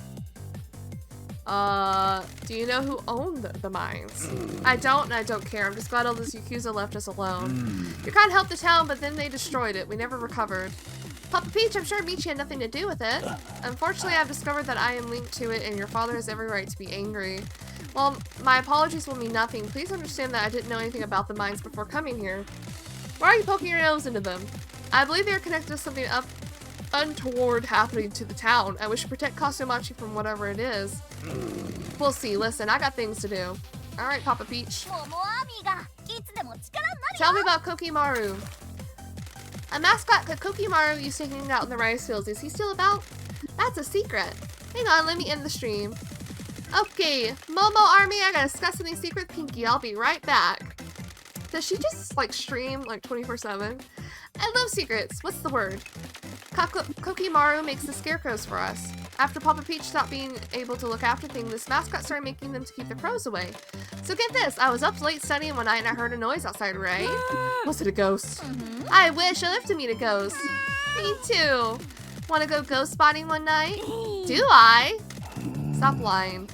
Do you know who owned the mines? I don't, and I don't care. I'm just glad all those Yakuza left us alone. You can't help the town, but then they destroyed it. We never recovered. Papa Peach, I'm sure Michi had nothing to do with it. Unfortunately, I've discovered that I am linked to it, and your father has every right to be angry. Well, my apologies will mean nothing. Please understand that I didn't know anything about the mines before coming here. Why are you poking your nose into them? I believe they are connected to something untoward happening to the town. I wish to protect Kasumachi from whatever it is. We'll see. Listen, I got things to do. Alright, Papa Peach. Tell me about Kokimaru. A mascot Kokimaru used to hang out in the rice fields. Is he still about? That's a secret. Hang on, let me end the stream. Okay, Momo Army, I gotta discuss something secret with Pinky. I'll be right back. Does she just like stream like 24/7? I love secrets. What's the word? Kokimaru makes the scarecrows for us. After Papa Peach stopped being able to look after things, this mascot started making them to keep the crows away. So get this, I was up late studying one night and I heard a noise outside, right? Was it a ghost? I wish I lived to meet a ghost. Me too. Wanna go ghost spotting one night? Do I? Stop lying.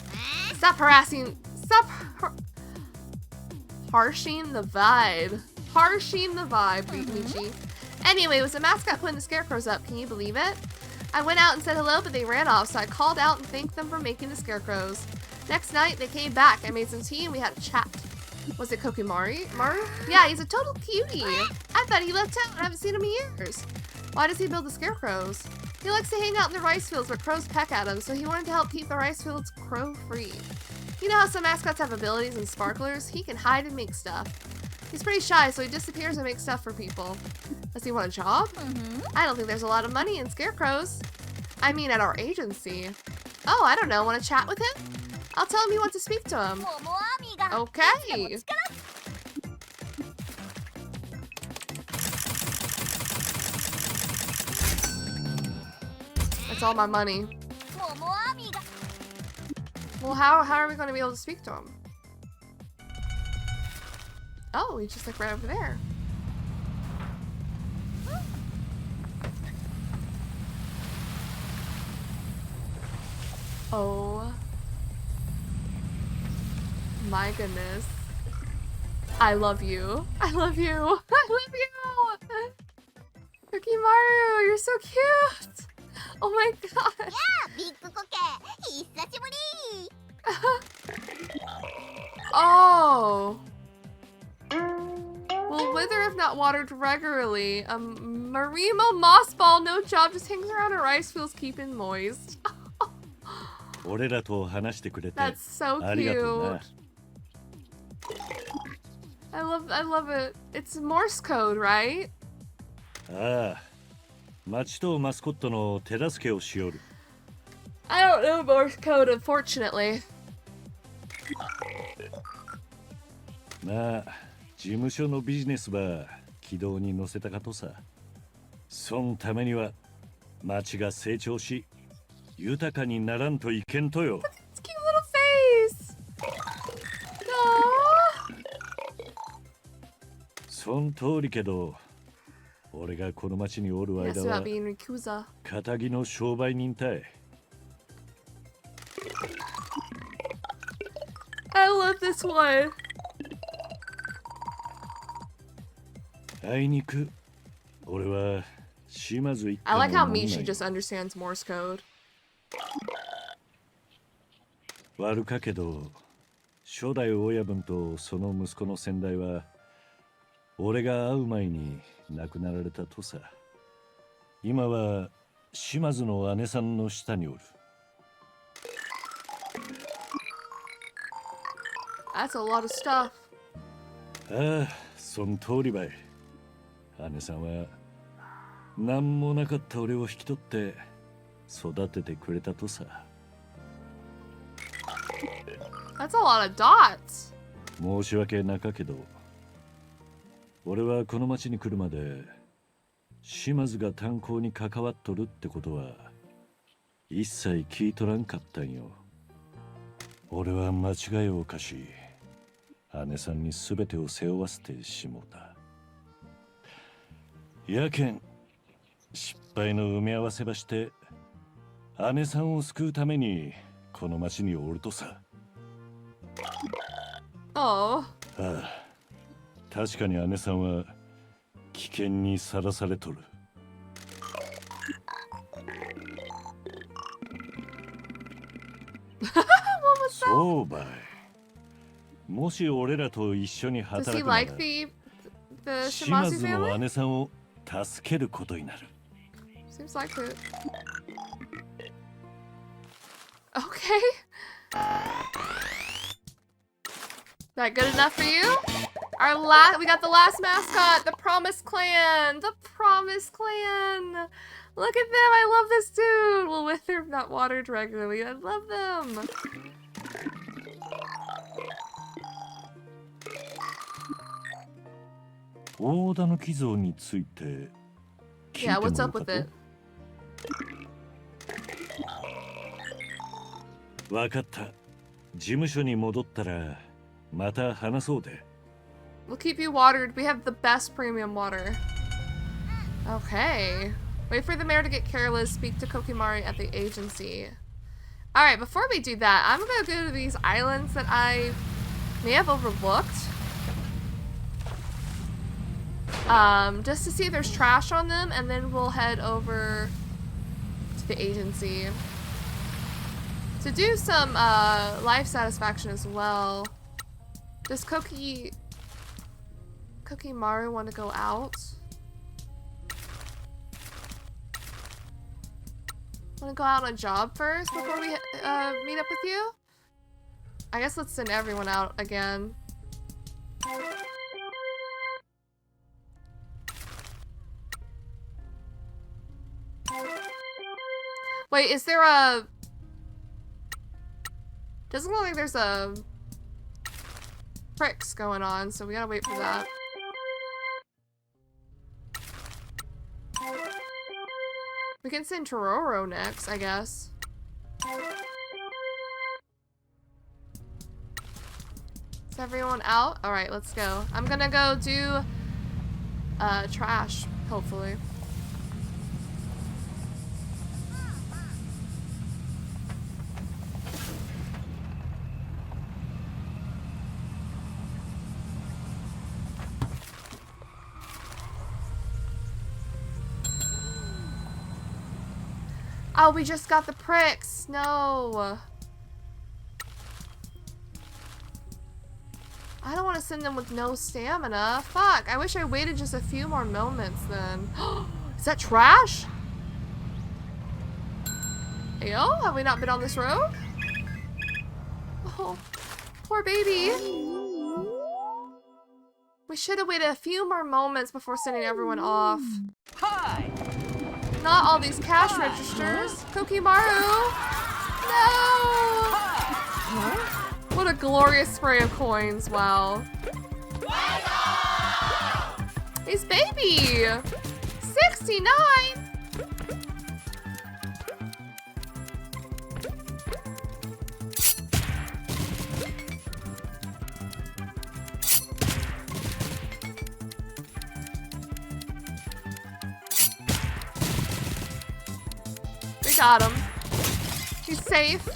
Stop harassing. Stop harshing the vibe. Harshing the vibe, Michi. Anyway, it was a mascot putting the scarecrows up. Can you believe it? I went out and said hello, but they ran off, so I called out and thanked them for making the scarecrows. Next night, they came back. I made some tea and we had a chat. Was it Maru? Yeah, he's a total cutie. I thought he left town. I haven't seen him in years. Why does he build the scarecrows? He likes to hang out in the rice fields, but crows peck at him, so he wanted to help keep the rice fields crow-free. You know how some mascots have abilities and sparklers? He can hide and make stuff. He's pretty shy, so he disappears and makes stuff for people. Does he want a job? I don't think there's a lot of money in scarecrows. I mean, at our agency. Oh, I don't know. Want to chat with him? I'll tell him you want to speak to him. Okay. That's all my money. Well, how are we going to be able to speak to him? Oh, he's just like right over there. Oh my goodness. I love you. I love you. I love you. Kokimaru, you're so cute. Oh my god. Oh. Will wither if not watered regularly. Marimo mossball, no job, just hangs around our rice fields keeping moist. That's so cute. I love it. It's Morse code, right? I don't know Morse code, unfortunately. 事務所のビジネスは軌道に乗せたかとさ。そのためには町が成長し豊かにならんといけんとよ。It's cute little face. No. その通りけど、俺がこの町におる間は仇の商売人たい。I love this one. あいにく俺は島津一家 I の like how 門内 Michi just understands Morse code. 悪かけど初代親分とその息子の先代は俺が会う前に亡くなられたとさ。今は島津の姉さんの下におる。That's a lot of stuff. ああ、その通りばい。姉さんは何もなかった俺を引き取って育ててくれたとさ。That's a lot of dots. 申し訳なかけど、俺はこの町に来るまで島津が炭鉱に関わっとるってことは一切聞いとらんかったんよ。俺は間違いを犯し、姉さんに全てを背負わせてしもうた。やけん失敗の埋め合わせばして姉さんを救うためにこの町におるとさ。Oh. ああ、確かに姉さんは危険にさらされとる。そうばい。もし俺らと一緒に Does 働 he くなら、 like the 島 Shimazu 津の family? 姉さんを助けることになる。Seems like it. Okay. That good enough for you? We got the last mascot, the Promise Clan. The Promise Clan. Look at them. I love this dude. Well, with they're not watered regularly, I love them. Yeah, what's up with it? わかった。事務所に戻ったらまた話そうで。We'll keep you watered. We have the best premium water. Okay. Wait for the mayor to get careless. Speak to Kokimari at the agency. Alright, before we do that, I'm gonna go to these islands that I may have overlooked. Just to see if there's trash on them, and then we'll head over to the agency to do some life satisfaction as well. Does Kokimaru want to go out? Want to go out on a job first before we meet up with you? I guess let's send everyone out again. Wait, is there a... Doesn't look like there's a... pricks going on, so we gotta wait for that. We can send Tororo next, I guess. Is everyone out? Alright, let's go. I'm gonna go do trash, hopefully. Oh, we just got the pricks. No. I don't want to send them with no stamina. Fuck. I wish I waited just a few more moments then. Is that trash? Ayo, have we not been on this road? Oh, poor baby. We should have waited a few more moments before sending everyone off. Hi. Not all these cash registers. Kokimaru! No! What a glorious spray of coins, wow. His baby! 69! We got him. He's safe.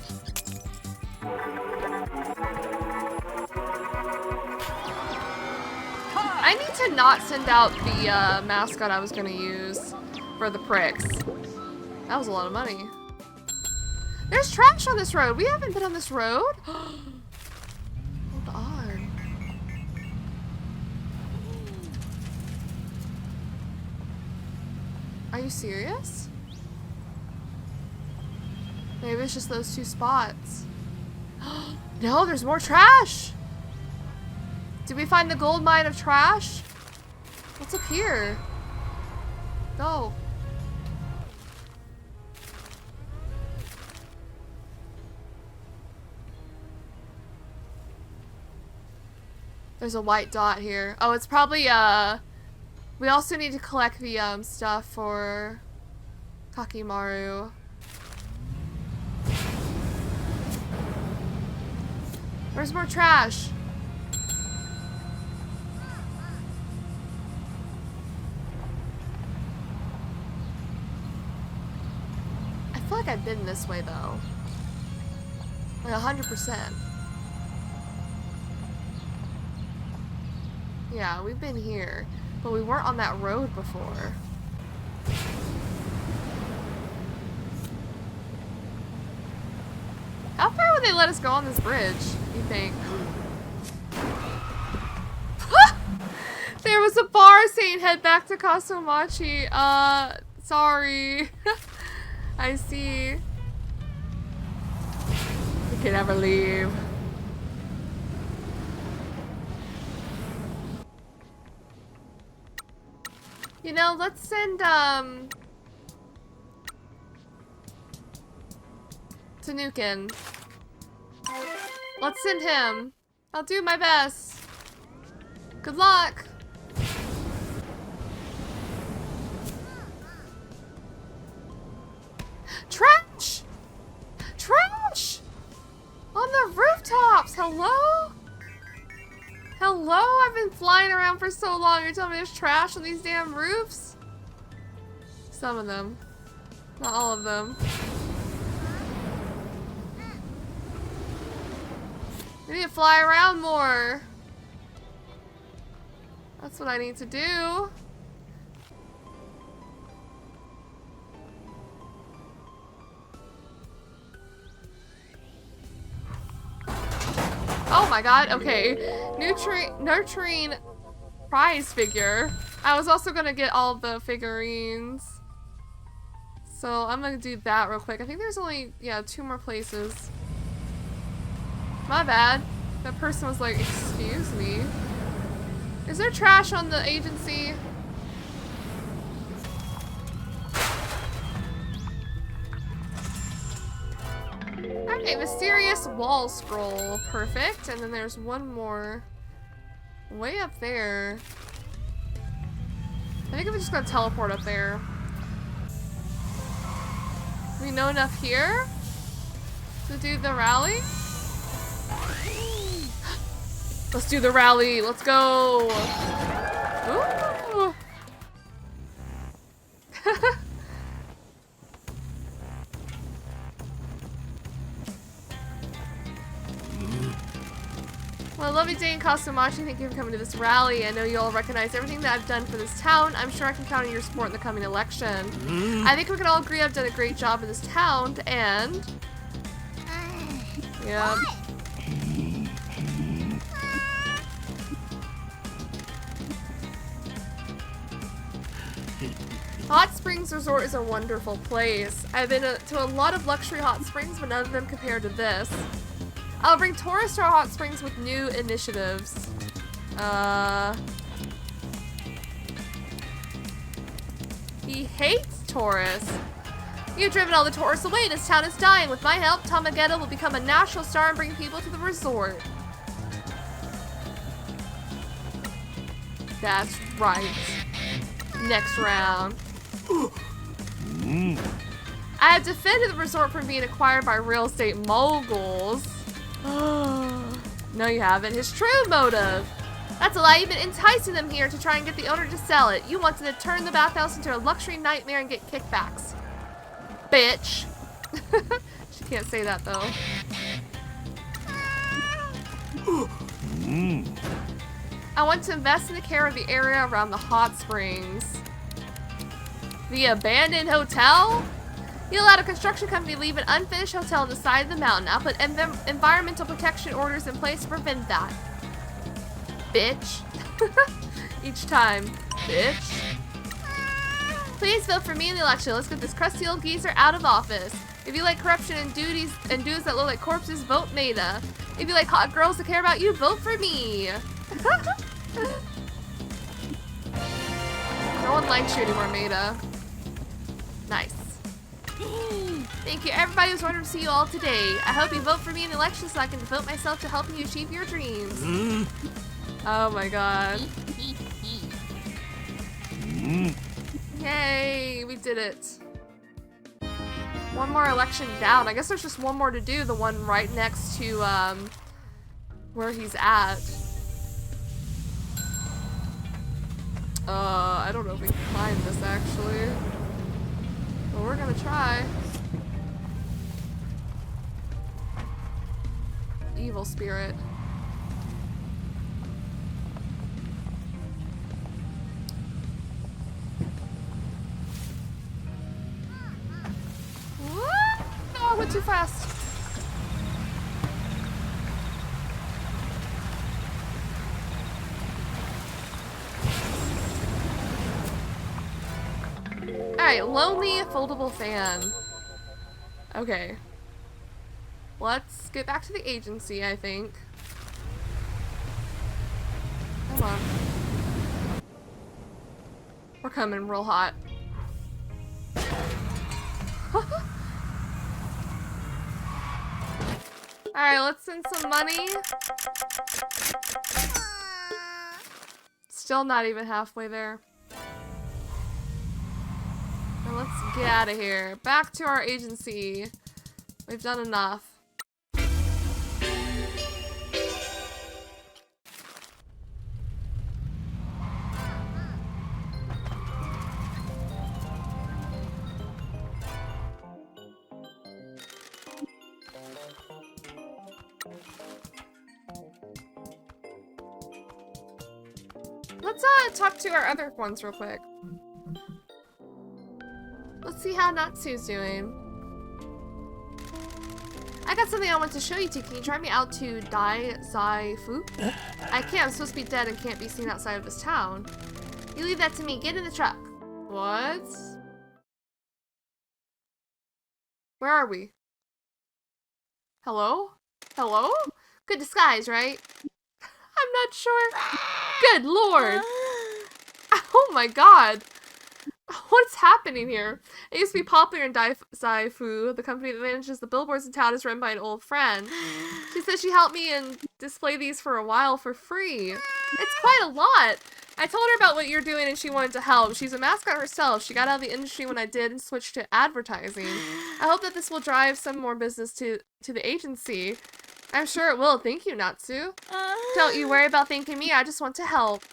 I need to not send out the mascot I was gonna use for the pricks. That was a lot of money. There's trash on this road. We haven't been on this road. Hold on. Are you serious? Maybe it's just those two spots. No, there's more trash! Did we find the gold mine of trash? What's up here? Go. There's a white dot here. Oh, it's probably, we also need to collect the, stuff for Kakimaru. Where's more trash? I feel like I've been this way, though. Like 100%. Yeah, we've been here, but we weren't on that road before. How far would they let us go on this bridge, you think? There was a bar saying head back to Kasumachi. Sorry. I see. We can never leave. You know, let's send, Tanukin. Let's send him. I'll do my best. Good luck. Trash! Trash! On the rooftops! Hello? Hello? I've been flying around for so long. You're telling me there's trash on these damn roofs? Some of them. Not all of them. We need to fly around more. That's what I need to do. Oh my god, okay. Nurturing prize figure. I was also gonna get all the figurines. So I'm gonna do that real quick. I think there's only, yeah, 2 more places. My bad. That person was like, excuse me. Is there trash on the agency? Okay, mysterious wall scroll. Perfect. And then there's one more way up there. I think I'm just gonna teleport up there. We know enough here to do the rally? Let's do the rally. Let's go. Ooh. Well, lovely day in Kasumachi. Thank you for coming to this rally. I know you all recognize everything that I've done for this town. I'm sure I can count on your support in the coming election. I think we can all agree I've done a great job in this town, and... yeah. Hot Springs Resort is a wonderful place. I've been to a lot of luxury hot springs, but none of them compare to this. I'll bring tourists to our hot springs with new initiatives. He hates tourists. You've driven all the tourists away. This town is dying. With my help, Tamageta will become a national star and bring people to the resort. That's right. Next round. I have defended the resort from being acquired by real estate moguls. No, you haven't. His true motive. That's a lie. You've been enticing them here to try and get the owner to sell it. You wanted to turn the bathhouse into a luxury nightmare and get kickbacks. Bitch. She can't say that, though. I want to invest in the care of the area around the hot springs. The abandoned hotel? You allowed a construction company to leave an unfinished hotel on the side of the mountain. I'll put environmental protection orders in place to prevent that. Bitch. Each time. Bitch. Please vote for me in the election. Let's get this crusty old geezer out of office. If you like corruption and dudes that look like corpses, vote Maida. If you like hot girls that care about you, vote for me. No one likes you anymore, Maida. Nice. Thank you, everybody. It was wonderful to see you all today. I hope you vote for me in the election so I can devote myself to helping you achieve your dreams. Oh my god. Yay, we did it. One more election down. I guess there's just one more to do, the one right next to where he's at. I don't know if we can climb this actually. But we're gonna try. Evil spirit. What? No, I went too fast. Alright, lonely foldable fan. Okay. Let's get back to the agency, I think. Come on. We're coming real hot. Alright, let's send some money. Still not even halfway there. Now let's get out of here. Back to our agency. We've done enough. Let's talk to our other ones real quick. Let's see how Natsu's doing. I got something I want to show you two. Can you drive me out to Dai Zai Fu? I can't. I'm supposed to be dead and can't be seen outside of this town. You leave that to me. Get in the truck. What? Where are we? Hello? Hello? Good disguise, right? I'm not sure. Good lord. Oh my god. What's happening here? It used to be popular in Dai Zai Fu. The company that manages the billboards in town is run by an old friend. She said she helped me and display these for a while for free. It's quite a lot. I told her about what you're doing and she wanted to help. She's a mascot herself. She got out of the industry when I did and switched to advertising. I hope that this will drive some more business to the agency. I'm sure it will. Thank you, Natsu. Don't you worry about thanking me. I just want to help.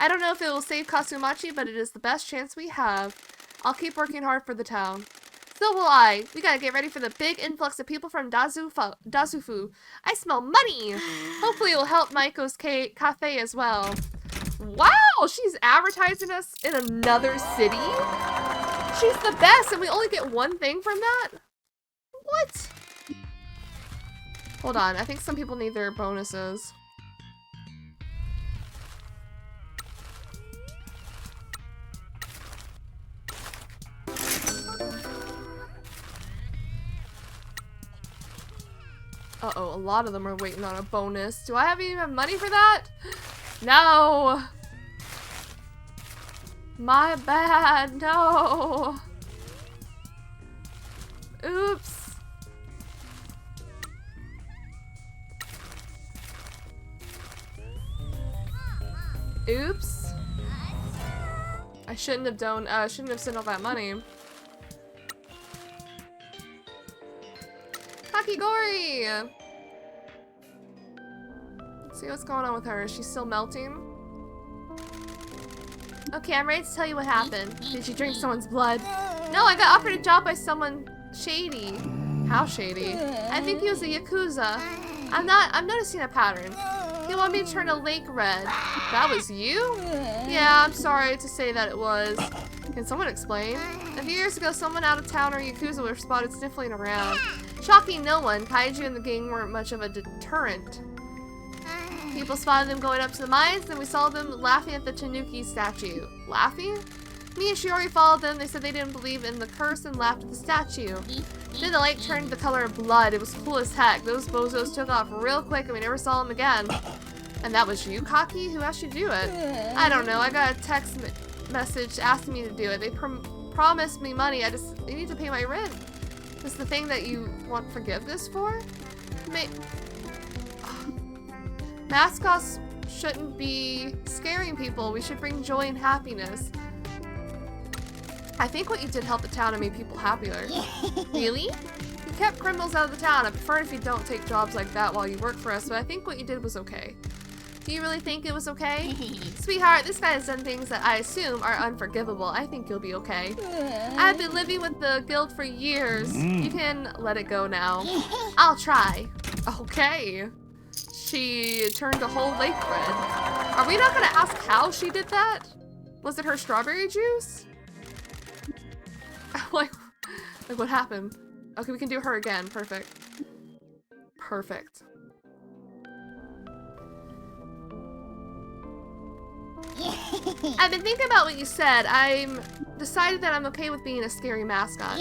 I don't know if it will save Kasumachi, but it is the best chance we have. I'll keep working hard for the town. So will I. We gotta get ready for the big influx of people from Dazufu. I smell money! Hopefully it will help Maiko's cafe as well. Wow! She's advertising us in another city? She's the best and we only get one thing from that? What? Hold on, I think some people need their bonuses. Uh-oh, a lot of them are waiting on a bonus. Do I even have money for that? No! My bad, no! Oops. Oops. I shouldn't have sent all that money. Kakigori! Let's see what's going on with her. Is she still melting? Okay, I'm ready to tell you what happened. Did you drink someone's blood? No, I got offered a job by someone shady. How shady? I think he was a Yakuza. I'm noticing a pattern. He wanted me to turn a lake red. That was you? Yeah, I'm sorry to say that it was. Can someone explain? A few years ago, someone out of town or Yakuza were spotted sniffling around. Shocking no one, Kaiju and the gang weren't much of a deterrent. People spotted them going up to the mines, then we saw them laughing at the Tanuki statue. Laughing? Me and Shiori followed them. They said they didn't believe in the curse and laughed at the statue. Then the lake turned the color of blood. It was cool as heck. Those bozos took off real quick and we never saw them again. And that was you, Kaki? Who asked you to do it? I don't know. I got a text message asking me to do it. They promised me money. I need to pay my rent. Is the thing that you want forgiveness for? Mascots shouldn't be scaring people. We should bring joy and happiness. I think what you did helped the town and made people happier. Really? You kept criminals out of the town. I prefer if you don't take jobs like that while you work for us, but I think what you did was okay. Do you really think it was okay? Sweetheart, this guy has done things that I assume are unforgivable. I think you'll be okay. I've been living with the guild for years. You can let it go now. I'll try. Okay. She turned a whole lake red. Are we not gonna ask how she did that? Was it her strawberry juice? like what happened? Okay, we can do her again. Perfect. Perfect. I've been thinking about what you said. I'm decided that I'm okay with being a scary mascot.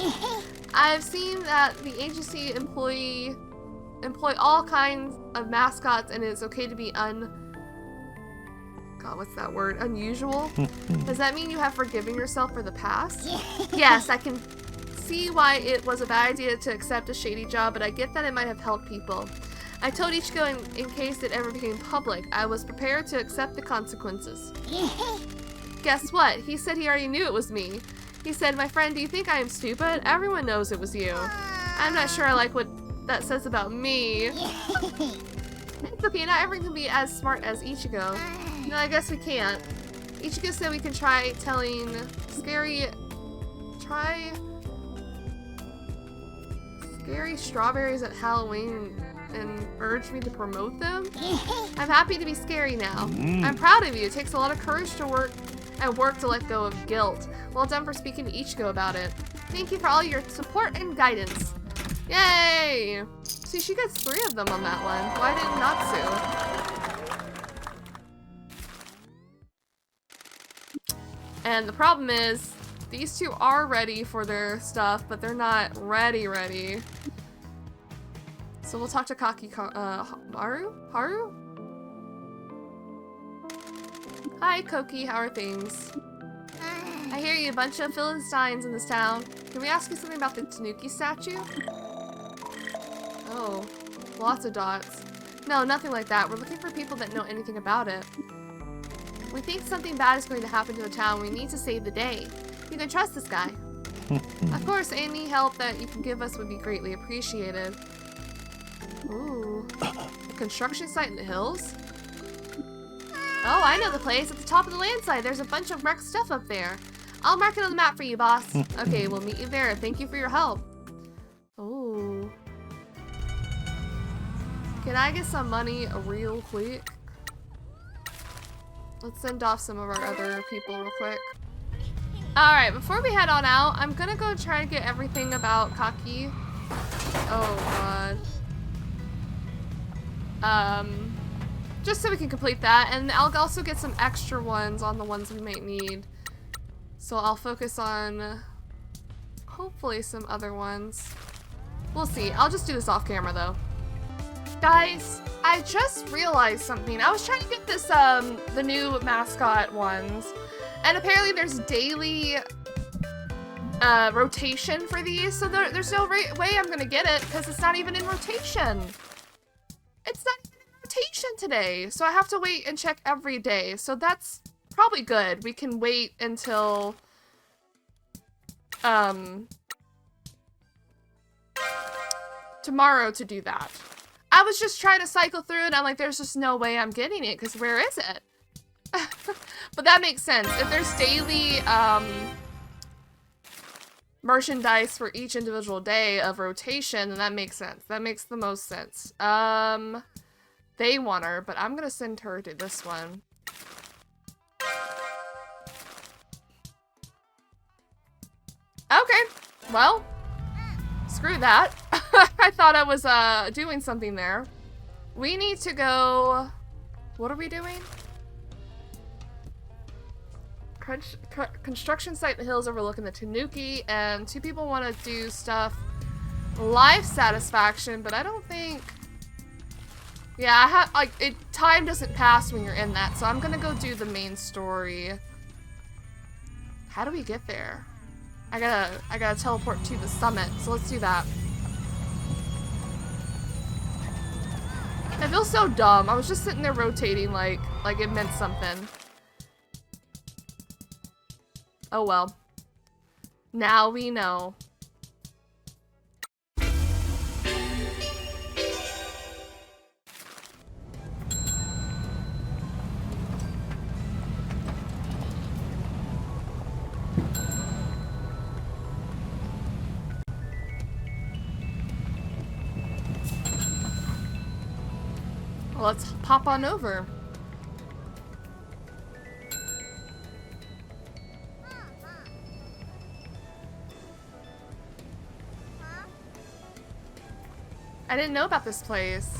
I've seen that the agency employ all kinds of mascots, and it's okay to be God, what's that word? Unusual? Does that mean you have forgiven yourself for the past? Yes, I can see why it was a bad idea to accept a shady job, but I get that it might have helped people. I told Ichigo in case it ever became public. I was prepared to accept the consequences. Guess what? He said he already knew it was me. He said, my friend, do you think I am stupid? Everyone knows it was you. I'm not sure I like what that says about me. It's okay, not everyone can be as smart as Ichigo. No, I guess we can't. Ichigo said we can try telling scary strawberries at Halloween and urged me to promote them. I'm happy to be scary now. I'm proud of you. It takes a lot of courage to work to let go of guilt. Well done for speaking to Ichigo about it. Thank you for all your support and guidance. Yay! See, she gets 3 of them on that one. Why did Natsu? And the problem is, these 2 are ready for their stuff, but they're not ready. So we'll talk to Haru? Hi, Koki, how are things? I hear you, a bunch of Philistines in this town. Can we ask you something about the Tanuki statue? Oh, lots of dots. No, nothing like that. We're looking for people that know anything about it. We think something bad is going to happen to the town. We need to save the day. You can trust this guy. Of course, any help that you can give us would be greatly appreciated. Ooh. A construction site in the hills? Oh, I know the place. At the top of the landslide, there's a bunch of wrecked stuff up there. I'll mark it on the map for you, boss. Okay, we'll meet you there. Thank you for your help. Ooh. Can I get some money real quick? Let's send off some of our other people real quick. Alright, before we head on out, I'm gonna go try to get everything about Kaki. Oh god. Just so we can complete that, and I'll also get some extra ones on the ones we might need. So I'll focus on hopefully some other ones. We'll see. I'll just do this off camera though. Guys, I just realized something. I was trying to get this, the new mascot ones, and apparently there's daily rotation for these, so there's no way I'm gonna get it because it's not even in rotation. It's not even in rotation today, so I have to wait and check every day. So that's probably good. We can wait until tomorrow to do that. I was just trying to cycle through it, and I'm like, there's just no way I'm getting it, because where is it? But that makes sense. If there's daily merchandise for each individual day of rotation, then that makes sense. That makes the most sense. They want her, but I'm gonna send her to this one. Okay, well, screw that. I thought I was doing something there. We need to go... What are we doing? Construction site in the hills overlooking the Tanuki, and 2 people want to do stuff. Life satisfaction, but I don't think... Yeah, I have, like, time doesn't pass when you're in that, so I'm gonna go do the main story. How do we get there? I gotta teleport to the summit, so let's do that. I feel so dumb. I was just sitting there rotating like it meant something. Oh well. Now we know. Well, let's pop on over. I didn't know about this place.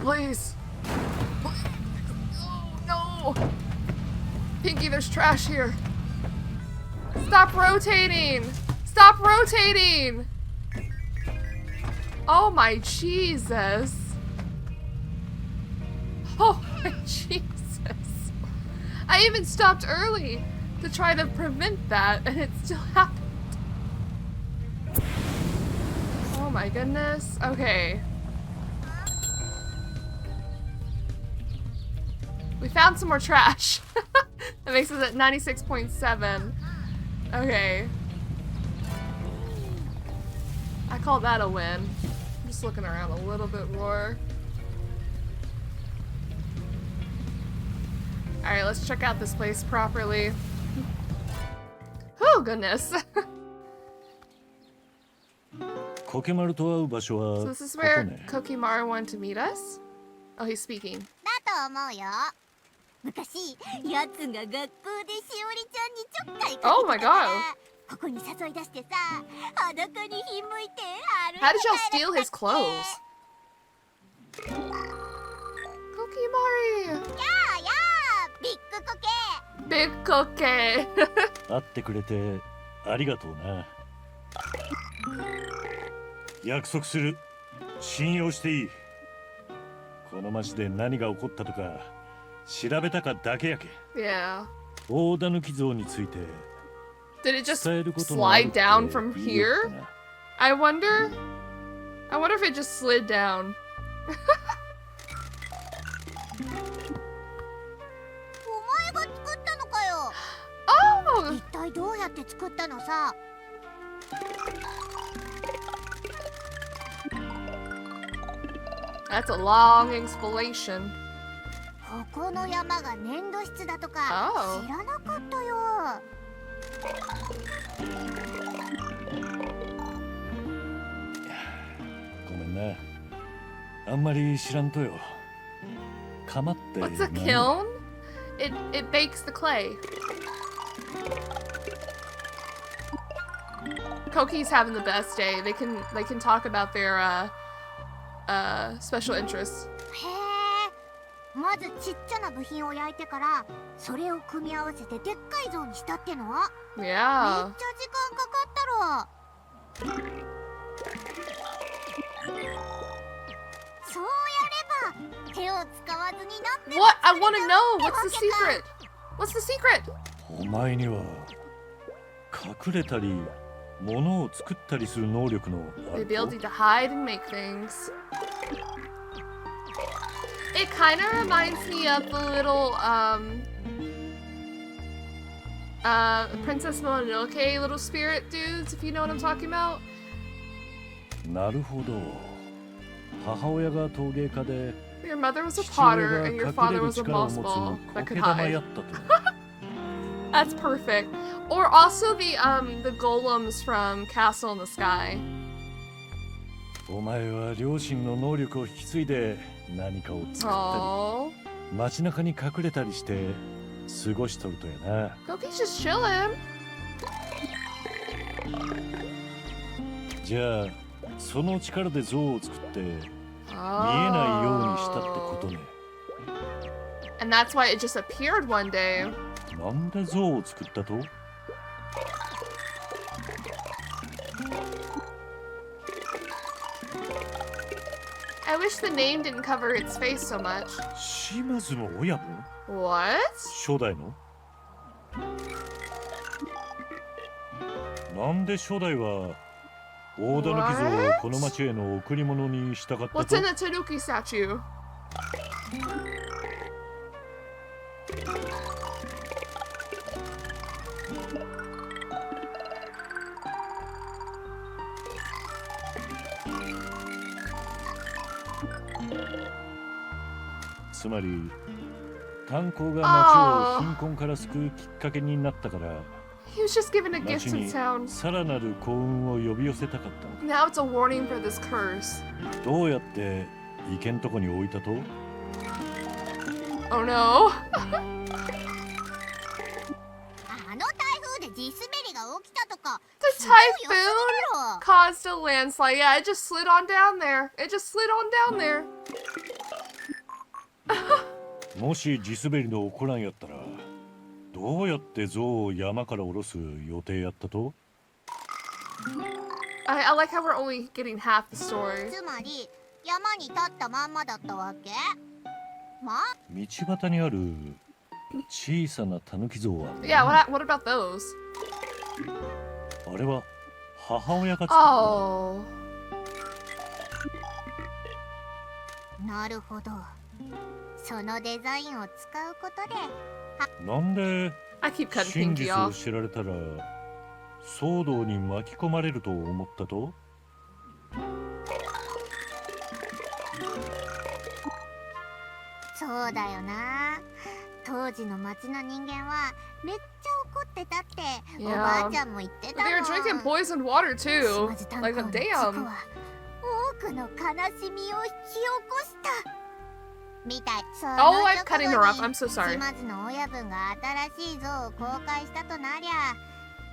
Please. Oh, no. Pinky, there's trash here. Stop rotating. Stop rotating. Oh my Jesus. Oh my Jesus. I even stopped early to try to prevent that, and it still happened. Oh my goodness. Okay. We found some more trash. That makes us at 96.7. Okay. I call that a win. I'm just looking around a little bit more. Alright, let's check out this place properly. Oh, goodness. So this is where Kokimaru wanted to meet us? Oh, he's speaking. Oh my god. How did y'all steal his clothes? Kokimaru! Big Koke! 会ってくれてありがとうな。約束する。信用していい。この町で何が起こったとか調べたかだけやけ。Yeah. 大狸像について Did it just slide down from here? I wonder if it just slid down. Oh! That's a long explanation. Oh. ごめんな。あんまり知らんとよ。釜って。What's a kiln? It bakes the clay. Koki's having the best day. They can talk about their special interests. Yeah. What? I want to know. What's the secret? What's the secret? お前には隠れたり物を作ったりする能力のあ The ると ability to hide and make things. It kind of reminds me of the little Princess Mononoke little spirit dudes, if you know what I'm talking about. なるほど。母親が陶芸家で Your mother was a 父親 potter が and your 隠 father れる was a 力を moss 持 ball つ that 苔 could 玉 hide. やったと。That's perfect. Or also the golems from Castle in the Sky. お前は両親の能力を引き継いで何かを作った Oh, り街中に隠れたりして過ごしとるとやな。 Koki's just chilling. じゃあその力で像を作って見えないようにしたってことね。 And that's why it just appeared one day. なんで像を作ったと？ I wish the name didn't cover its face so much. 島津の親分？ What? 初代の？なんで初代は大狸像をこの町への贈り物にしたかったと。 What's in the Tanuki statue?「つまり炭鉱が町を貧困から救うきっかけになったから、 He was just given a gift 町 to に town. さらなる幸運を呼び寄せたかったの Now it's a warning for this curse. か。どうやって池んとこに置いたと？ Oh no. あの台風で地滑りが起きたとか。 The すごいよ typhoon caused a landslide. Yeah, it just slid on down there. It just slid on down there. もし地滑りの起こらんやったら、どうやって像を山から下ろす予定やったと？ I like how we're only getting half the story. つまり山に立ったまんまだったわけ。まあ道端にある小さな狸像は、 Yeah, what about those? あれは母親が作った。 Oh. なるほど。そのデザインを使うことで。なんで I keep cutting 真 Pinky 実を off. 知られたら騒動に巻き込まれると思ったと？そうだよな。当時の町の人間はめっちゃ怒ってたって Yeah. おばあちゃんも言ってた They も were ん。 drinking poisoned water too. 島津炭 Like, 鉱の事故 damn. は多くの悲しみを引き起こしたみたい。そ Oh, の I'm 直 cutting her 後 off. に I'm so sorry. 島津の親分が新しい像を公開したとなりゃ、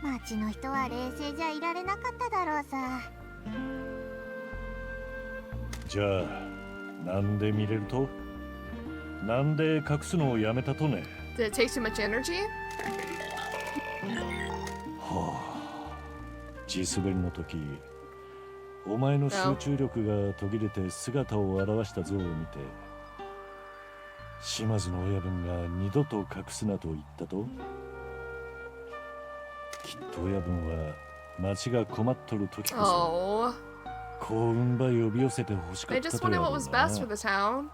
町の人は冷静じゃいられなかっただろうさ。じゃあなんで見れると？なんで隠すのをやめたとね？ Did it take too much energy? はあ、地滑りの時、お前の集中力が途切れて姿を現した像を見て、島津の親分が二度と隠すなと言ったと？きっと親分は町が困っとる時こそ、 Oh. 幸運ば呼び寄せて欲しか They った just とや wanted ろ what う was な。 best for the town.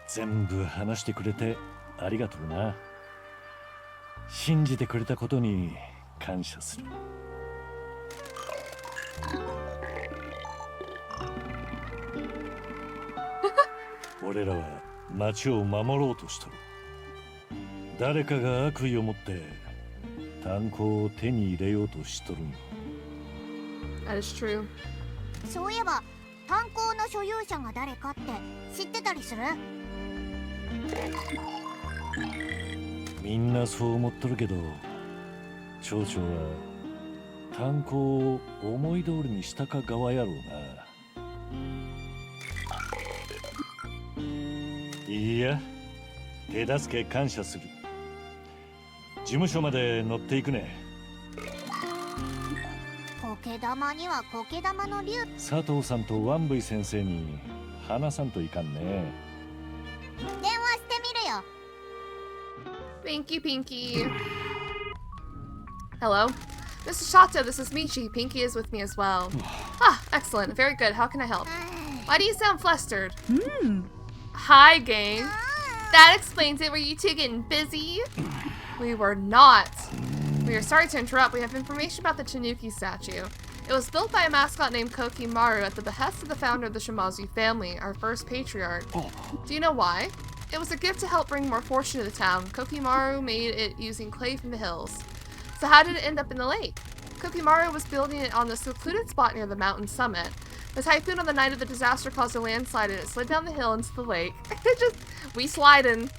全部話してくれてありがとうな。信じてくれたことに感謝する。俺らは町を守ろうとしとる。誰かが悪意を持って炭鉱を手に入れようとしとるんよ。 That is true. そういえば炭鉱の所有者が誰かって知ってたりする？みんなそう思っとるけど、町長は炭鉱を思い通りにしたか側やろうな。いいや、手助け感謝する。事務所まで乗っていくね。苔玉には苔玉の竜。佐藤さんとワンブイ先生に話さんといかんね。電話してみるよ。 Thank you, Pinky. Hello. Mr. Shato, this is Michi. Pinky is with me as well. Ah, excellent. Very good. How can I help? Why do you sound flustered? Hi, gang. That explains it. Were you two getting busy? We were not. We are sorry to interrupt. We have information about the Tanuki statue. It was built by a mascot named Kokimaru at the behest of the founder of the Shimazu family, our first patriarch. Do you know why? It was a gift to help bring more fortune to the town. Kokimaru made it using clay from the hills. So how did it end up in the lake? Kokimaru was building it on the secluded spot near the mountain summit. The typhoon on the night of the disaster caused a landslide and it slid down the hill into the lake. We sliding.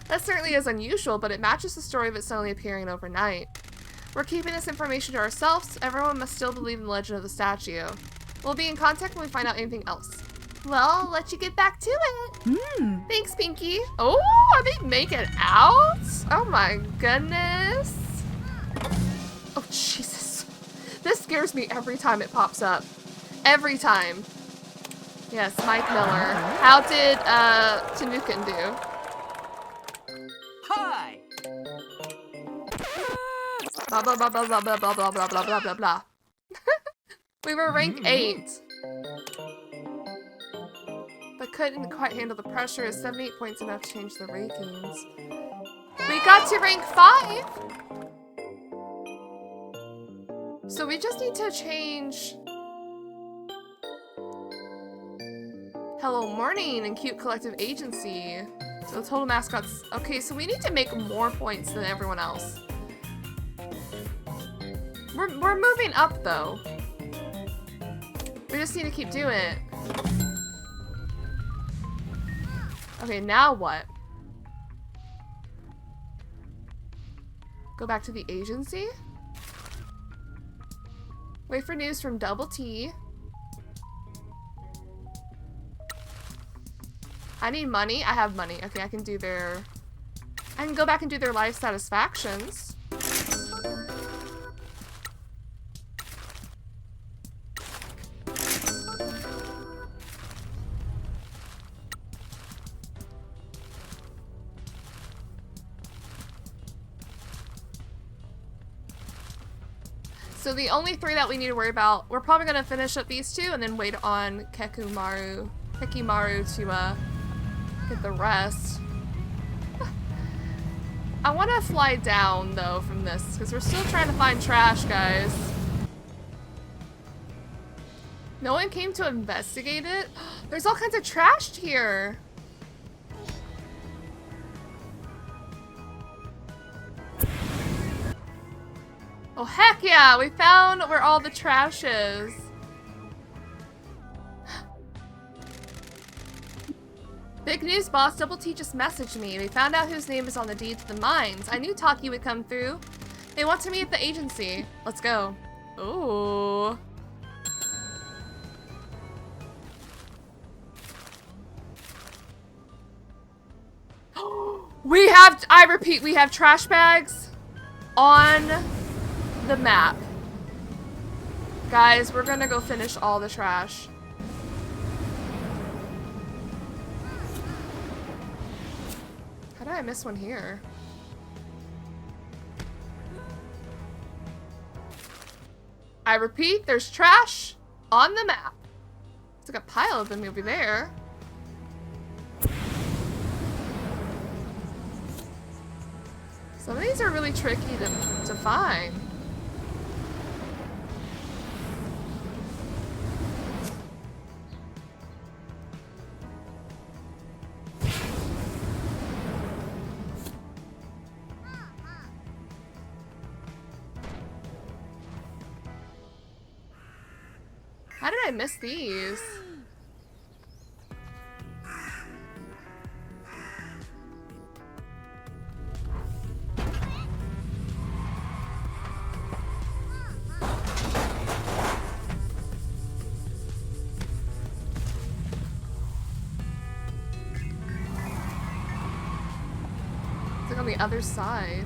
That certainly is unusual, but it matches the story of it suddenly appearing overnight. We're keeping this information to ourselves. Everyone must still believe in the legend of the statue. We'll be in contact when we find out anything else. Well, I'll let you get back to it. Thanks, Pinky. Oh, are they making out? Oh my goodness. Oh, Jesus. This scares me every time it pops up. Every time. Yes, Mike Miller. How did Tanukin do? Hi! Blah blah blah blah blah blah blah blah blah blah blah blah blah. We were rank 8. But couldn't quite handle the pressure. Is 78 points enough to change the rankings? We got to rank 5! So we just need to change Hello Morning and Cute Collective Agency. So total mascots. Okay, so we need to make more points than everyone else. We're moving up though. We just need to keep doing it. Okay, now what? Go back to the agency? Wait for news from Double T. I need money. I have money. Okay, I can do their... I can go back and do their life satisfactions. So the only 3 that we need to worry about, we're probably gonna finish up these 2 and then wait on Kekimaru to get the rest. I want to fly down though from this because we're still trying to find trash, guys. No one came to investigate it? There's all kinds of trash here. Oh heck yeah, we found where all the trash is. Big news, boss. Double T just messaged me. They found out whose name is on the deed to the mines. I knew Taki would come through. They want to meet at the agency. Let's go. Ooh. We have, I repeat, we have trash bags on the map. Guys, we're gonna go finish all the trash. How did I miss one here? I repeat, there's trash on the map. It's like a pile of them over there. Some of these are really tricky to find. How did I miss these? It's like on the other side.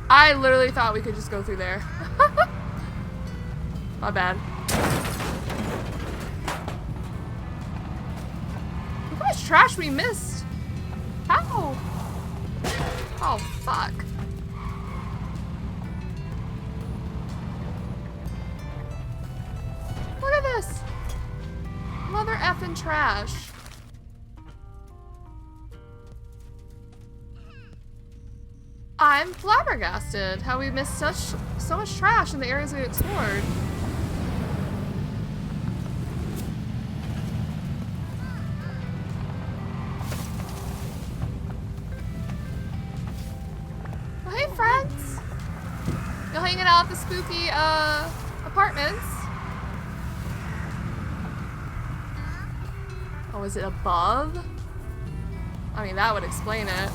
I literally thought we could just go through there. My bad. Look how much trash we missed. How? Oh, fuck. Look at this. Mother effing trash. I'm flabbergasted how we missed so much trash in the areas we explored. Well, hey friends! You hanging out at the spooky apartments? Oh, is it above? I mean, that would explain it.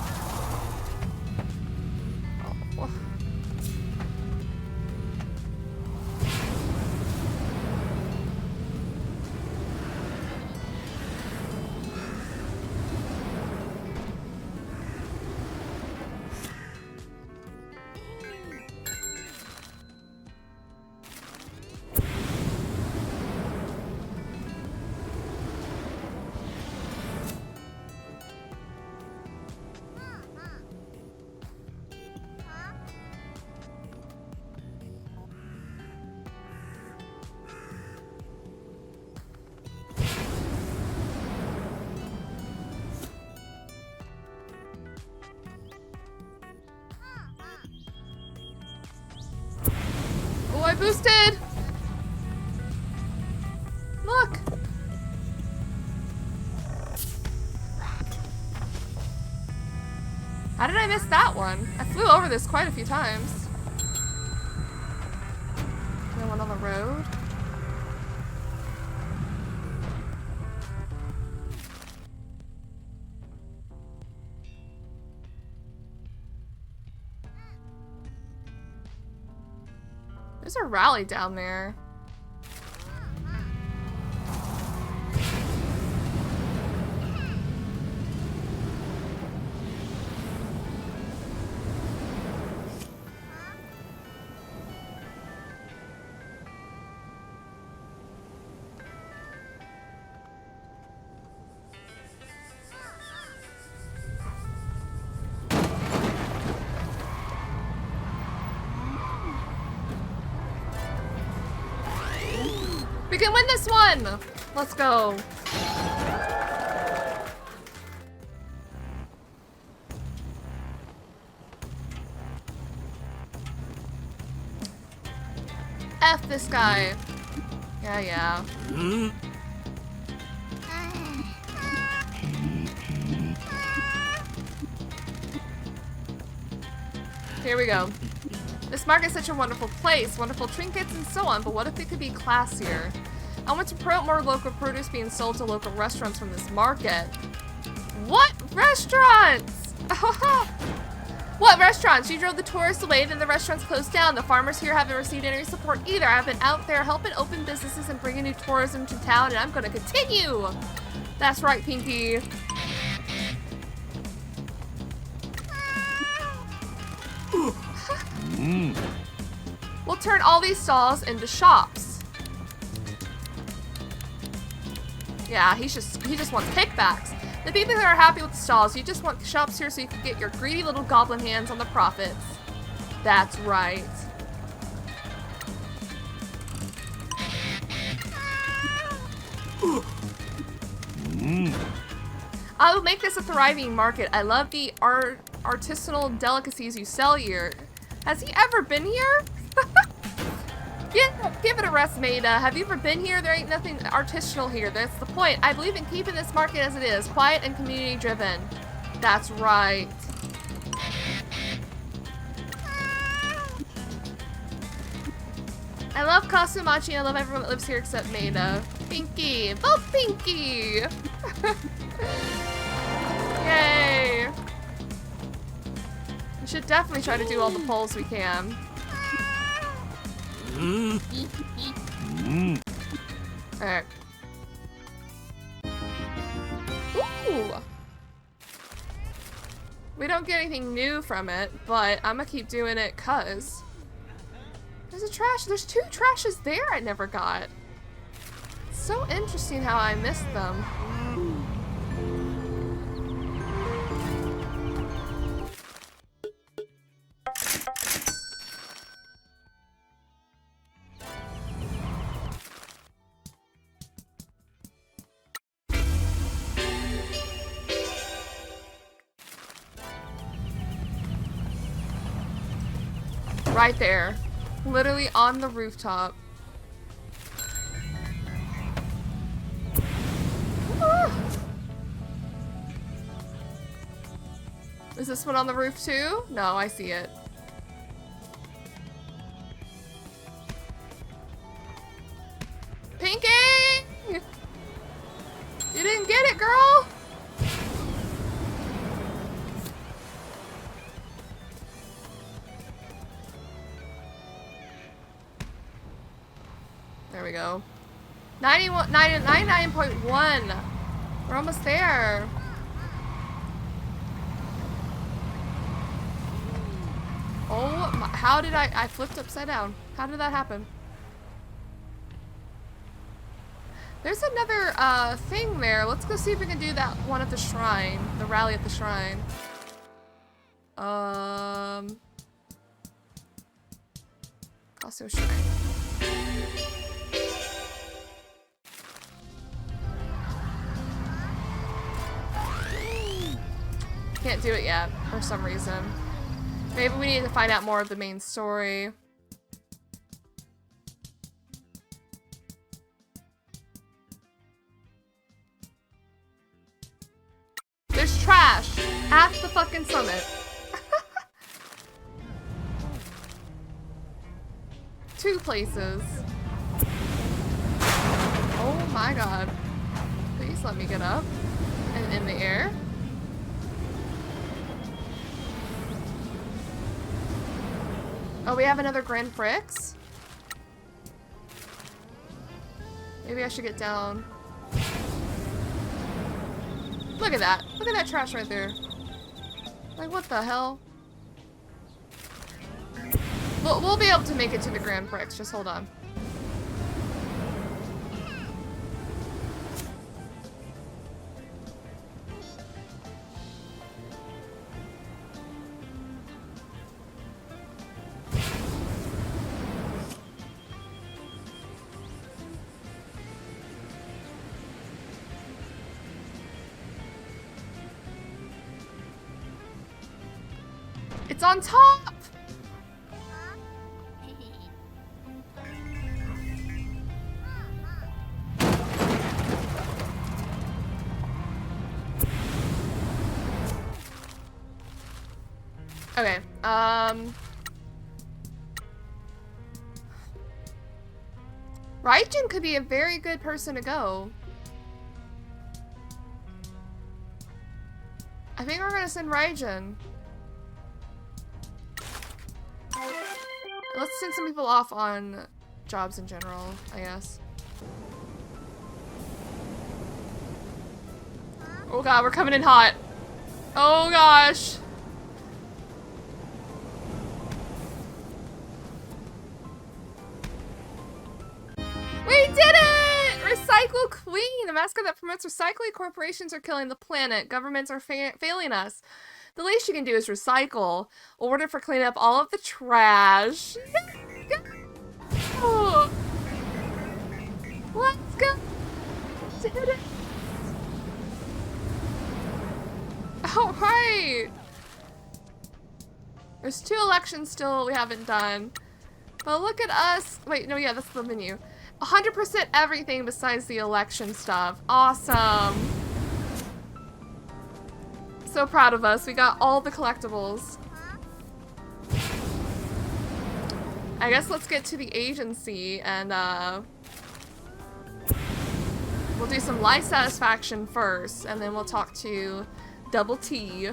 boosted! Look! How did I miss that one? I flew over this quite a few times. No one on the road. There's a rally down there. We can win this one! Let's go. F this guy. Yeah. Here we go. This market is such a wonderful place, wonderful trinkets and so on, but what if it could be classier? I want to promote more local produce being sold to local restaurants from this market. What restaurants? What restaurants? You drove the tourists away, then the restaurants closed down. The farmers here haven't received any support either. I've been out there helping open businesses and bringing new tourism to town, and I'm going to continue. That's right, Pinky. We'll turn all these stalls into shops. Yeah, he just wants kickbacks. The people that are happy with the stalls, you just want shops here so you can get your greedy little goblin hands on the profits. That's right. I will make this a thriving market. I love the artisanal delicacies you sell here. Has he ever been here? Give it a rest, Maida. Have you ever been here? There ain't nothing artisanal here. That's the point. I believe in keeping this market as it is. Quiet and community driven. That's right. I love Kasumachi. I love everyone that lives here except Maida. Pinky. Vote Pinky. Yay. We should definitely try to do all the polls we can. Alright. Ooh! We don't get anything new from it, but I'm gonna keep doing it cause there's a trash. There's 2 trashes there I never got. It's so interesting how I missed them. Right there. Literally on the rooftop. Ah. Is this one on the roof too? No, I see it. Pinky! You didn't get it, girl! There we go. 99.1. We're almost there. Oh my, how did I flipped upside down. How did that happen? There's another thing there. Let's go see if we can do that one at the shrine. The rally at the shrine. Also shrine. Can't do it yet, for some reason. Maybe we need to find out more of the main story. 2 places. Oh my god. Please let me get up and in the air. Oh, we have another Grand Prix? Maybe I should get down. Look at that. Look at that trash right there. Like, what the hell? We'll be able to make it to the Grand Prix. Just hold on. It's on top! Okay, Raijin could be a very good person to go. I think we're gonna send Raijin. Let's send some people off on jobs in general, I guess. Oh god, we're coming in hot. Oh gosh. We did it! Recycle Queen! A mascot that promotes recycling. Corporations are killing the planet. Governments are failing us. The least you can do is recycle. Order for cleanup all of the trash. Go! Let's go! Did it! Alright! There's 2 elections still we haven't done. But look at us. Wait, no, yeah, that's the menu. 100% everything besides the election stuff. Awesome. So proud of us. We got all the collectibles. I guess let's get to the agency and we'll do some life satisfaction first and then we'll talk to Double T.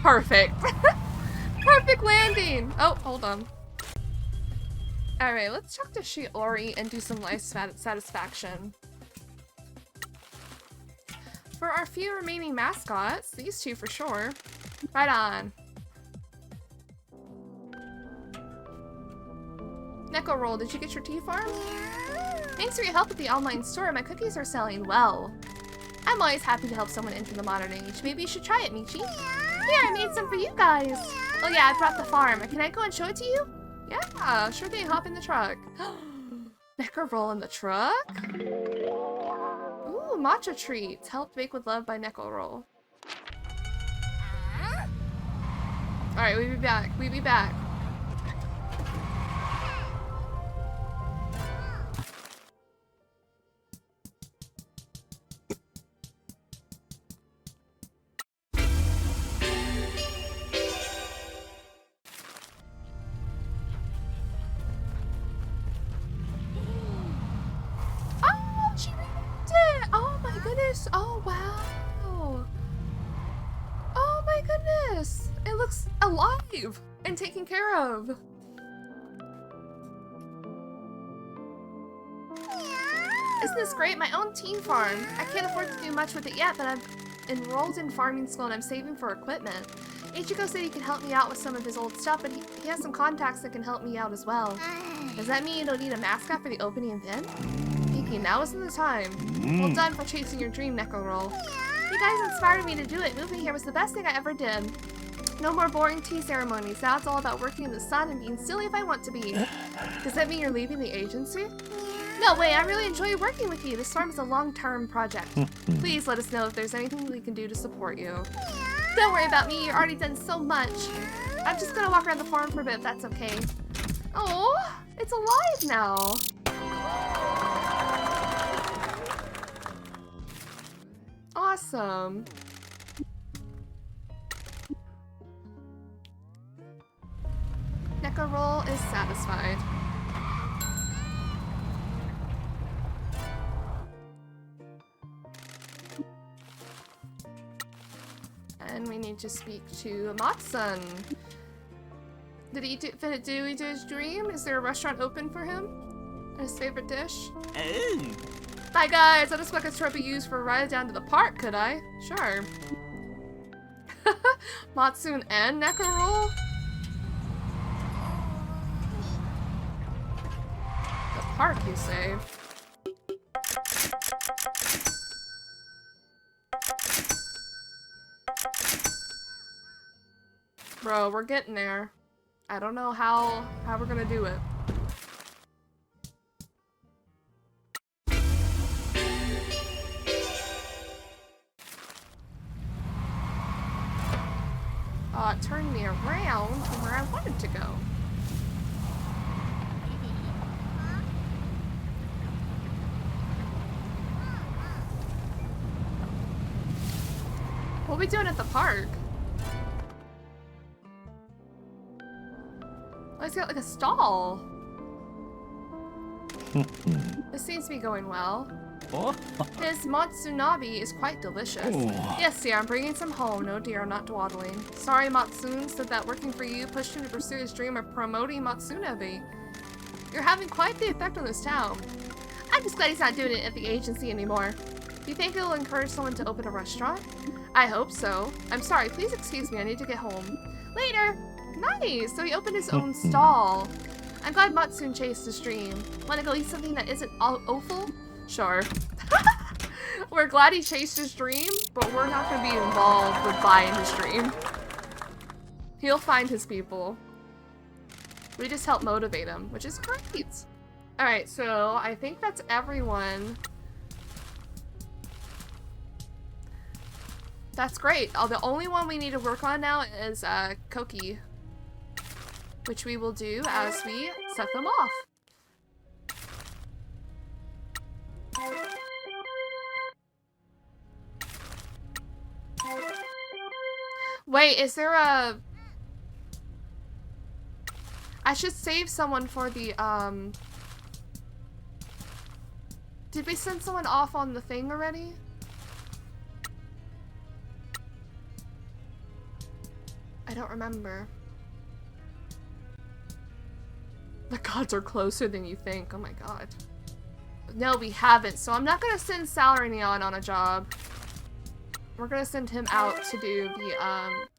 Perfect. Perfect landing. Oh, hold on. Alright, let's talk to Shiori and do some life satisfaction. For our few remaining mascots, these 2 for sure. Right on. Neko Roll, did you get your tea farm? Thanks for your help at the online store. My cookies are selling well. I'm always happy to help someone enter the modern age. Maybe you should try it, Michi. Here, I made some for you guys. Oh yeah, I brought the farm. Can I go and show it to you? Yeah, sure thing. Hop in the truck. Neko Roll in the truck? Ooh, matcha treats. Help bake with love by Neko Roll. Alright, we'll be back. We'll be back. Oh wow! Oh my goodness! It looks alive and taken care of. Isn't this great? My own teen farm. I can't afford to do much with it yet, but I'm enrolled in farming school and I'm saving for equipment. Ichigo said he could help me out with some of his old stuff, but he has some contacts that can help me out as well. Does that mean you don't need a mascot for the opening event? Now isn't the time. Well done for chasing your dream, Neko Roll. You guys inspired me to do it. Moving here was the best thing I ever did. No more boring tea ceremonies. Now it's all about working in the sun and being silly if I want to be. Does that mean you're leaving the agency? No way, I really enjoy working with you. This farm is a long-term project. Please let us know if there's anything we can do to support you. Don't worry about me, you've already done so much. I'm just gonna walk around the farm for a bit if that's okay. Oh, it's alive now. Awesome. Neko roll is satisfied. And we need to speak to Matsun. Did he do his dream? Is there a restaurant open for him? His favorite dish? Hi guys, I just got a trophy used for a ride down to the park, could I? Sure. Matsun and Neko roll? The park, you say? Bro, we're getting there. I don't know how we're gonna do it. It turned me around to where I wanted to go. What are we doing at the park? Oh, it's got like a stall. This seems to be going well. His Matsunabe is quite delicious. Yes, dear, I'm bringing some home. No, dear, I'm not dawdling. Sorry, Matsun said that working for you pushed him to pursue his dream of promoting Matsunabe. You're having quite the effect on this town. I'm just glad he's not doing it at the agency anymore. Do you think it'll encourage someone to open a restaurant? I hope so. I'm sorry, please excuse me, I need to get home. Later! Nice! So he opened his own stall. I'm glad Matsun chased his dream. Wanna go eat something that isn't awful? Sure. We're glad he chased his dream, but we're not gonna be involved with buying his dream. He'll find his people. We just help motivate him, which is great. Alright, so I think that's everyone. That's great. The only one we need to work on now is Koki, which we will do as we set them off. Wait, is there a... I should save someone for the, Did we send someone off on the thing already? I don't remember. The gods are closer than you think. Oh my god. No, we haven't. So I'm not gonna send Salarion on a job. We're gonna send him out to do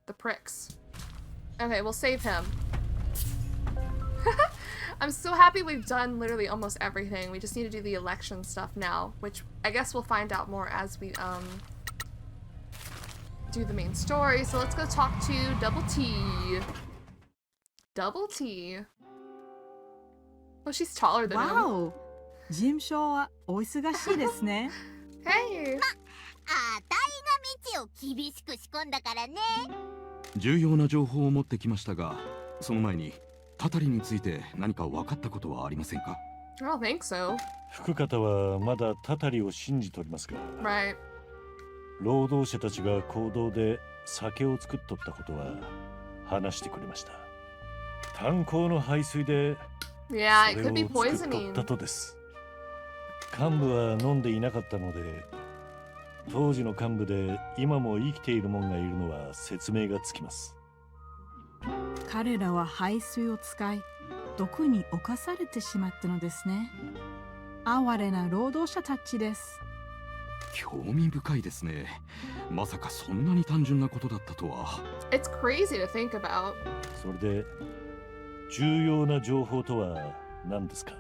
the pricks. Okay, we'll save him. I'm so happy we've done literally almost everything. We just need to do the election stuff now, which I guess we'll find out more as we do the main story. So let's go talk to Double T. Double T. Oh, she's taller than him. Wow. 事務所はお忙しいですね。Hey. あたいが道を厳しく仕込んだからね。重要な情報を持ってきましたが、その前にタタリについて何か分かったことはありませんか？ I don't think so. 福方はまだタタリを信じておりますが、Right. 労働者たちが行動で酒を作っとったことは話してくれました。炭鉱の排水で Yeah, そ it れ could be を作っとっ poisoning. たとです。幹部は飲んでいなかったので、当時の幹部で今も生きている者がいるのは説明がつきます。彼らは排水を使い、毒に侵されてしまったのですね。哀れな労働者たちです。興味深いですね。まさかそんなに単純なことだったとは。It's crazy to think about. それで重要な情報とは何ですか？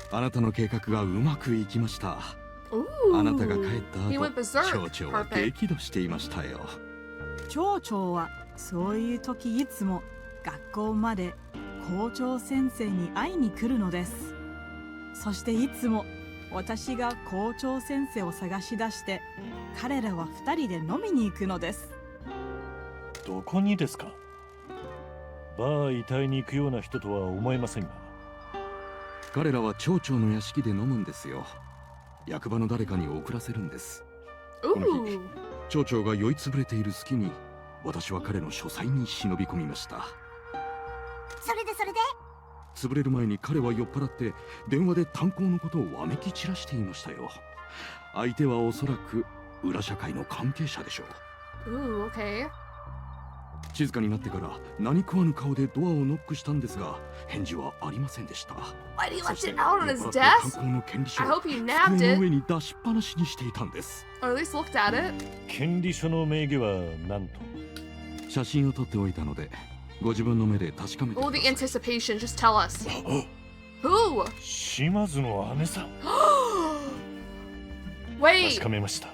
あなたの計画がうまくいきました。あなたが帰った後、町長は激怒していましたよ。町長はそういう時いつも学校まで校長先生に会いに来るのです。そしていつも私が校長先生を探し出して彼らは2人で飲みに行くのです。どこにですか？バー遺体に行くような人とは思えませんが。彼らは町長の屋敷で飲むんですよ。役場の誰かに送らせるんです。この日、町長が酔いつぶれている隙に、私は彼の書斎に忍び込みました。それで潰れる前に彼は酔っ払って電話で炭鉱のことをわめき散らしていましたよ。相手はおそらく裏社会の関係者でしょう。Okay. 静かになってから何食わぬ顔でドアをノックしたんですが、返事はありませんでした。Why did he left it out on his 炭 desk? 鉱の権利書 I を hope he 机 nabbed の it. 上に出しっぱなしにしていたんです。Or at least looked at it. 権利書の名義は何と？写真を撮っておいたので、ご自分の目で確かめてく Oh, だ the さい。 anticipation. Just tell us. Who? 島津の姉さん。 Wait. 確かめました。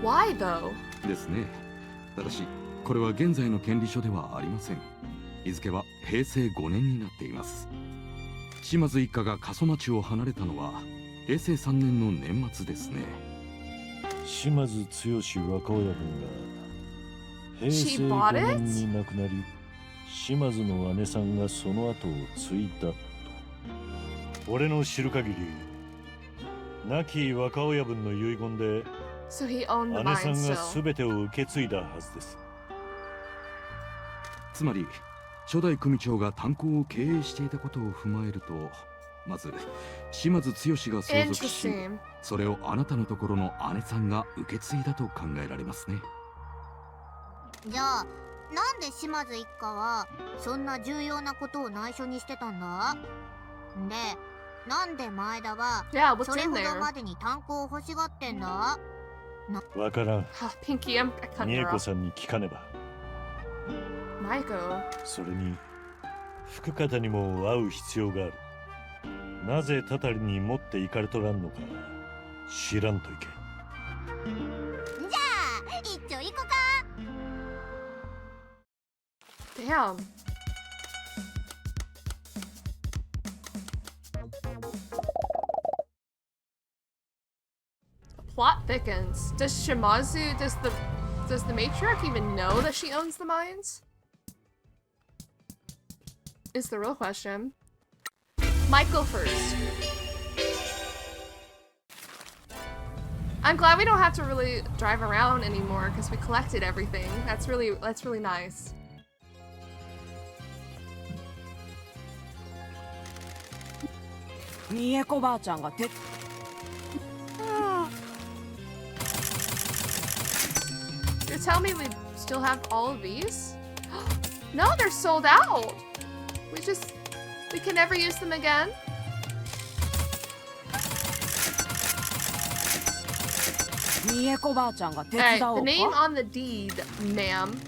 Why though? ですね。ただし、これは現在の権利書ではありません。日付は平成5年になっています。島津一家が過疎町を離れたのは平成3年の年末ですね。島津剛若親分が平成 She bought 5 it? 年に亡くなり、島津の姉さんがその後を継いだと。俺の知る限り、亡き若親分の遺言で So he owned the 姉さ mine んが still. 全てを受け継いだはずです。つまり初代組長が炭鉱を経営していたことを踏まえると、まず島津剛が相続し、 Interesting. それをあなたのところの姉さんが受け継いだと考えられますね。じゃあなんで島津一家はそんな重要なことを内緒にしてたんだ？で、なんで前田は Yeah, what's それ in ほど there? までに炭鉱を欲しがってんだ？わからん。 Pinky, I cut 美恵 her 子 off. さんに聞かねば。 Maiko. それに福方にも会う必要がある。なぜたたりに持って行かれとらんのか知らんといけ。じゃあ一丁行こか。 Damn. Plot thickens. Does Shimazu, does the matriarch even know that she owns the mines? Is the real question. Might go first. I'm glad we don't have to really drive around anymore because we collected everything. That's really nice. You're telling me we still have all of these? No, they're sold out. We can never use them again. Alright, the name on the deed, ma'am.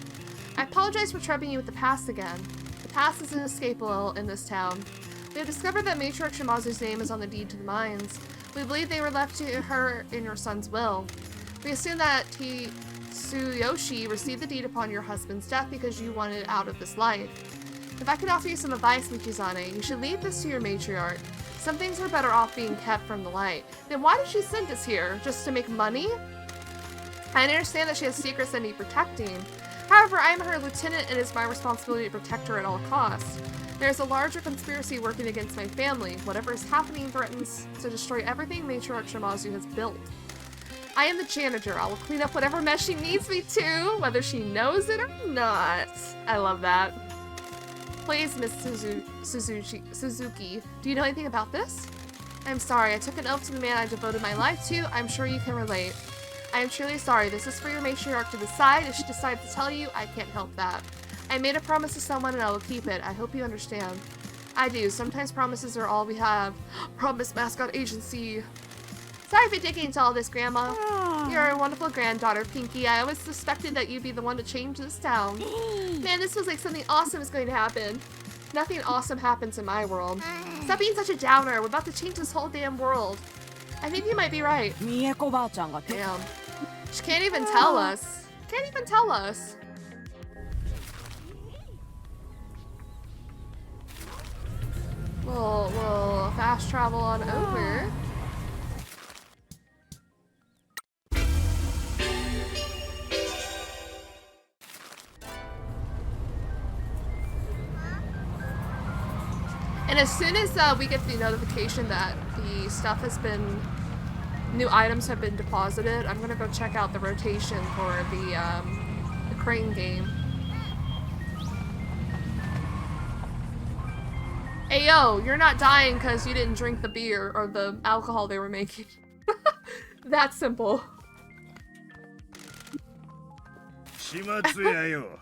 I apologize for troubling you with the past again. The past is inescapable in this town. We have discovered that Matriarch Shimazu's name is on the deed to the mines. We believe they were left to her in your son's will. We assume that Tsuyoshi received the deed upon your husband's death because you wanted out of this life. If I could offer you some advice, Mikizane, you should leave this to your matriarch. Some things are better off being kept from the light. Then why did she send us here? Just to make money? I understand that she has secrets that need protecting. However, I am her lieutenant and it is my responsibility to protect her at all costs. There is a larger conspiracy working against my family. Whatever is happening threatens to destroy everything Matriarch Shimazu has built. I am the janitor. I will clean up whatever mess she needs me to, whether she knows it or not. I love that. Please, Miss Suzuki, do you know anything about this? I'm sorry, I took an oath to the man I devoted my life to. I'm sure you can relate. I am truly sorry. This is for your matriarch to decide. If she decides to tell you, I can't help that. I made a promise to someone and I will keep it. I hope you understand. I do. Sometimes promises are all we have. Promise Mascot Agency. Sorry for digging into all this, Grandma. You're a wonderful granddaughter, Pinky. I always suspected that you'd be the one to change this town. Man, this feels like something awesome is going to happen. Nothing awesome happens in my world. Stop being such a downer. We're about to change this whole damn world. I think you might be right. Damn. She can't even tell us. Can't even tell us. We'll fast travel on over. And as soon as we get the notification that the stuff has been New items have been deposited. I'm gonna go check out the rotation for the crane game. Hey yo, you're not dying because you didn't drink the beer or the alcohol they were making. That's simple.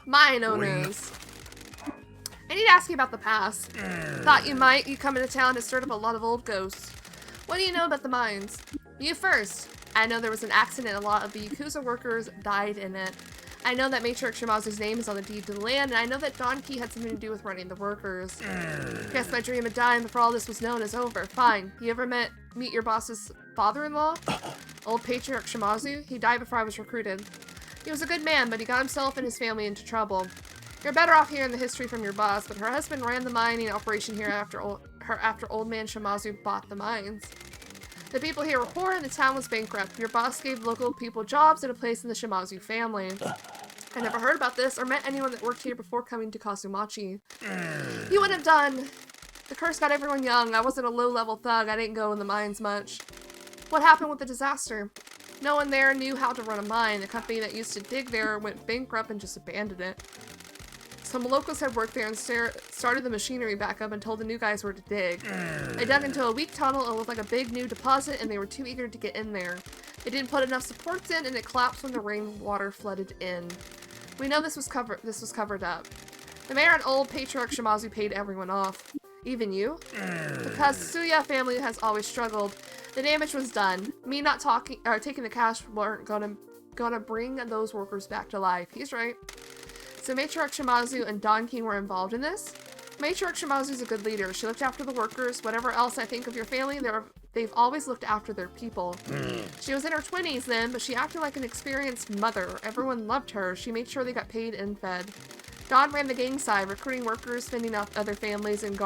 Mine owners. I need to ask you about the past. Thought you come into town to stir up a lot of old ghosts. What do you know about the mines? You first. I know there was an accident and a lot of the Yakuza workers died in it. I know that Matriarch Shimazu's name is on the deed to the land, and I know that Donkey had something to do with running the workers. Guess my dream of dying before all this was known is over. Fine. You ever meet your boss's father-in-law? Old Patriarch Shimazu? He died before I was recruited. He was a good man, but he got himself and his family into trouble. You're better off hearing the history from your boss, but her husband ran the mining operation here after old man Shimazu bought the mines. The people here were poor and the town was bankrupt. Your boss gave local people jobs and a place in the Shimazu family. I never heard about this or met anyone that worked here before coming to Kazumachi. You wouldn't have done. The curse got everyone young. I wasn't a low-level thug. I didn't go in the mines much. What happened with the disaster? No one there knew how to run a mine. The company that used to dig there went bankrupt and just abandoned it. Some locals had worked there and started the machinery back up and told the new guys where to dig. They dug into a weak tunnel. It looked like a big new deposit and they were too eager to get in there. They didn't put enough supports in and it collapsed when the rainwater flooded in. We know this was covered up. The mayor and old Patriarch Shimazu paid everyone off. Even you? The Kazuya family has always struggled. The damage was done. Me not taking the cash weren't gonna bring those workers back to life. He's right. So Matriarch Shimazu and Don King were involved in this? Matriarch Shimazu's a good leader. She looked after the workers. Whatever else I think of your family, they've always looked after their people. She was in her 20s then, but she acted like an experienced mother. Everyone loved her. She made sure they got paid and fed. Don ran the gang side, recruiting workers, fending off other families, and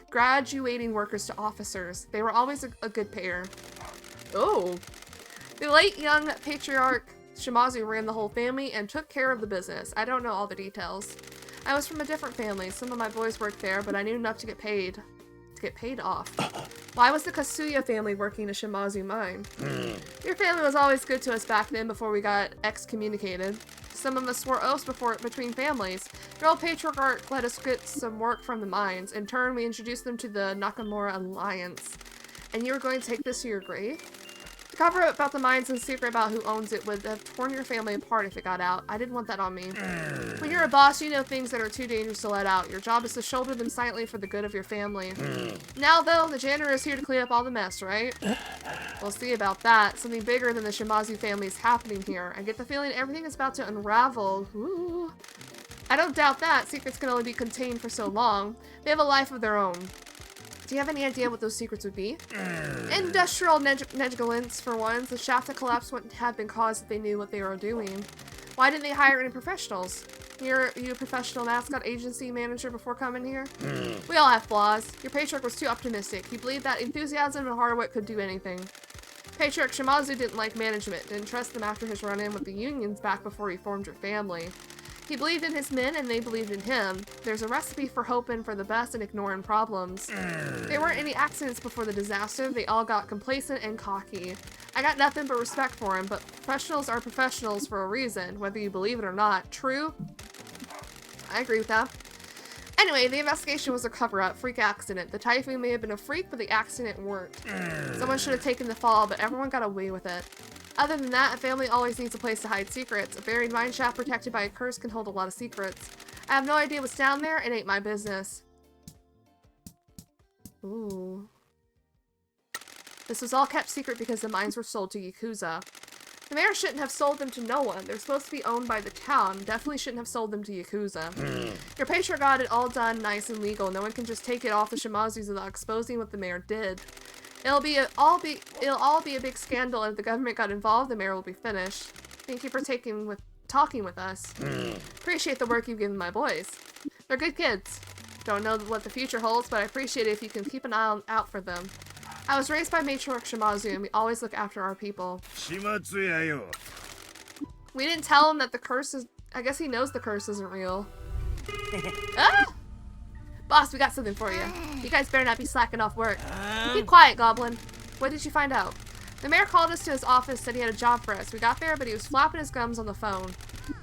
graduating workers to officers. They were always a good pair. Oh. The late young Patriarch Shimazu ran the whole family and took care of the business. I don't know all the details. I was from a different family. Some of my boys worked there, but I knew enough to get paid off. Why was the Kazuya family working a Shimazu mine? Your family was always good to us back then before we got excommunicated. Some of us swore oaths between families. Your old patriarch let us get some work from the mines. In turn, we introduced them to the Nakamura Alliance. And you were going to take this to your grave? The cover about the mines and secret about who owns it would have torn your family apart if it got out. I didn't want that on me. When you're a boss, you know things that are too dangerous to let out. Your job is to shoulder them silently for the good of your family. Now, though, the janitor is here to clean up all the mess, right? We'll see about that. Something bigger than the Shimazu family is happening here. I get the feeling everything is about to unravel. Ooh. I don't doubt that. Secrets can only be contained for so long. They have a life of their own. Do you have any idea what those secrets would be? Industrial negligence, for one. The shaft that collapsed wouldn't have been caused if they knew what they were doing. Why didn't they hire any professionals? You a professional mascot agency manager before coming here? We all have flaws. Your patriarch was too optimistic. He believed that enthusiasm and hard work could do anything. Patriarch Shimazu didn't like management, didn't trust them after his run-in with the unions back before he formed your family. He believed in his men and they believed in him. There's a recipe for hoping for the best and ignoring problems. There weren't any accidents before the disaster. They all got complacent and cocky. I got nothing but respect for him, but professionals are professionals for a reason, whether you believe it or not. True? I agree with that. Anyway, the investigation was a cover-up, freak accident. The typhoon may have been a freak, but the accident weren't. Someone should have taken the fall, but everyone got away with it. Other than that, a family always needs a place to hide secrets. A buried mine shaft protected by a curse can hold a lot of secrets. I have no idea what's down there. It ain't my business. Ooh. This was all kept secret because the mines were sold to Yakuza. The mayor shouldn't have sold them to no one. They're supposed to be owned by the town. Definitely shouldn't have sold them to Yakuza. Your patriarch got it all done nice and legal. No one can just take it off the Shimazus without exposing what the mayor did. It'll all be a big scandal, and if the government got involved, the mayor will be finished. Thank you for talking with us. Appreciate the work you've given my boys. They're good kids. Don't know what the future holds, but I appreciate it if you can keep an eye out for them. I was raised by Matriarch Shimazu, and we always look after our people. We didn't tell him that the curse is... I guess he knows the curse isn't real. Ah! Boss, we got something for you. You guys better not be slacking off work. Keep quiet, Goblin. What did you find out? The mayor called us to his office, said he had a job for us. We got there, but he was flapping his gums on the phone.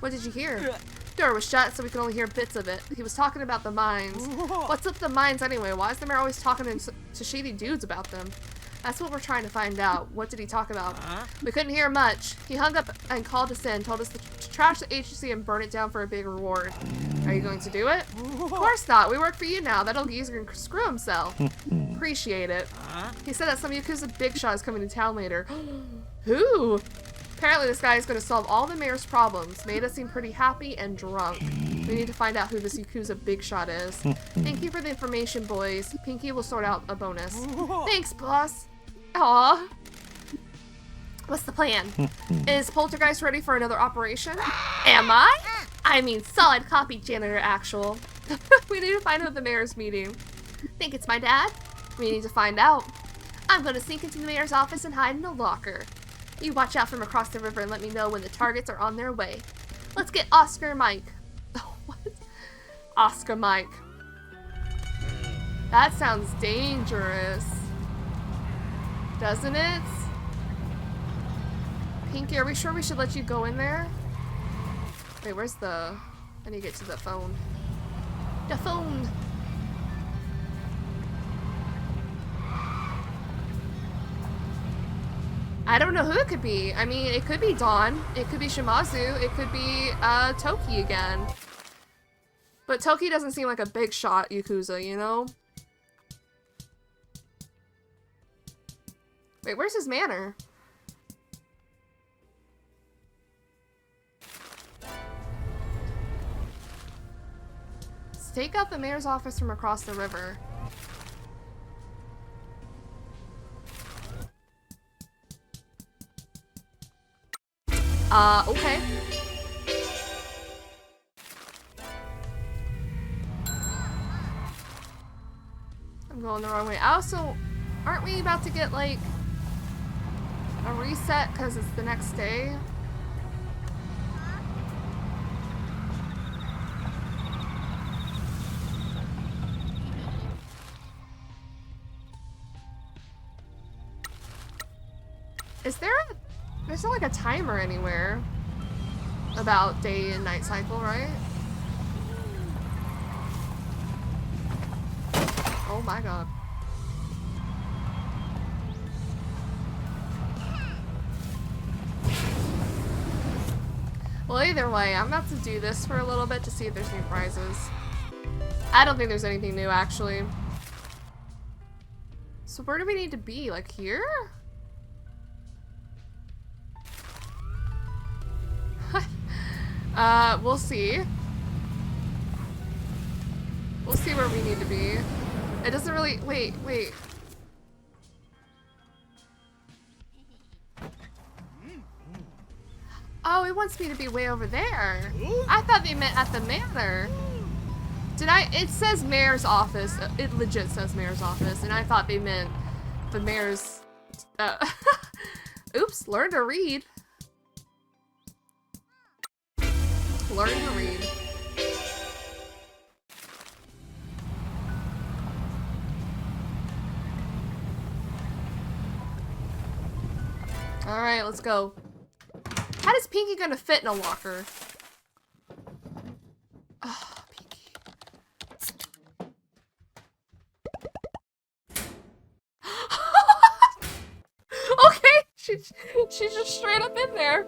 What did you hear? Door was shut, so we could only hear bits of it. He was talking about the mines. What's up with the mines anyway? Why is the mayor always talking to shady dudes about them? That's what we're trying to find out. What did he talk about? We couldn't hear much. He hung up and called us in, told us to trash the agency and burn it down for a big reward. Are you going to do it? Of course not. We work for you now. That old geezer can screw himself. Appreciate it. He said that some Yakuza big shot is coming to town later. Who? Apparently this guy is going to solve all the mayor's problems. Made us seem pretty happy and drunk. We need to find out who this Yakuza big shot is. Thank you for the information, boys. Pinky will sort out a bonus. Thanks, boss. Aw. What's the plan? Is Poltergeist ready for another operation? Am I? I mean, solid copy, Janitor Actual. We need to find out the mayor's meeting. Think it's my dad? We need to find out. I'm going to sneak into the mayor's office and hide in a locker. You watch out from across the river and let me know when the targets are on their way. Let's get Oscar Mike. What? Oscar Mike. That sounds dangerous. Doesn't it? Pinky, are we sure we should let you go in there? Wait, where's the... I need to get to the phone. The phone! I don't know who it could be. I mean, it could be Dawn. It could be Shimazu. It could be, Toki again. But Toki doesn't seem like a big shot Yakuza, you know? Wait, where's his manor? Stake out the mayor's office from across the river. Okay. I'm going the wrong way. Also, aren't we about to get, like, a reset because it's the next day? There's not like a timer anywhere about day and night cycle, right? Oh my god. Well, either way, I'm about to do this for a little bit to see if there's new prizes. I don't think there's anything new, actually. So where do we need to be? Like here? We'll see. We'll see where we need to be. It doesn't really... Wait. Oh, it wants me to be way over there. I thought they meant at the manor. Did I? It says mayor's office. It legit says mayor's office, and I thought they meant the mayor's... Oops, learn to read. Learn to read. Alright, let's go. How does Pinky gonna fit in a locker? Oh, Pinky. Okay, she's just straight up in there.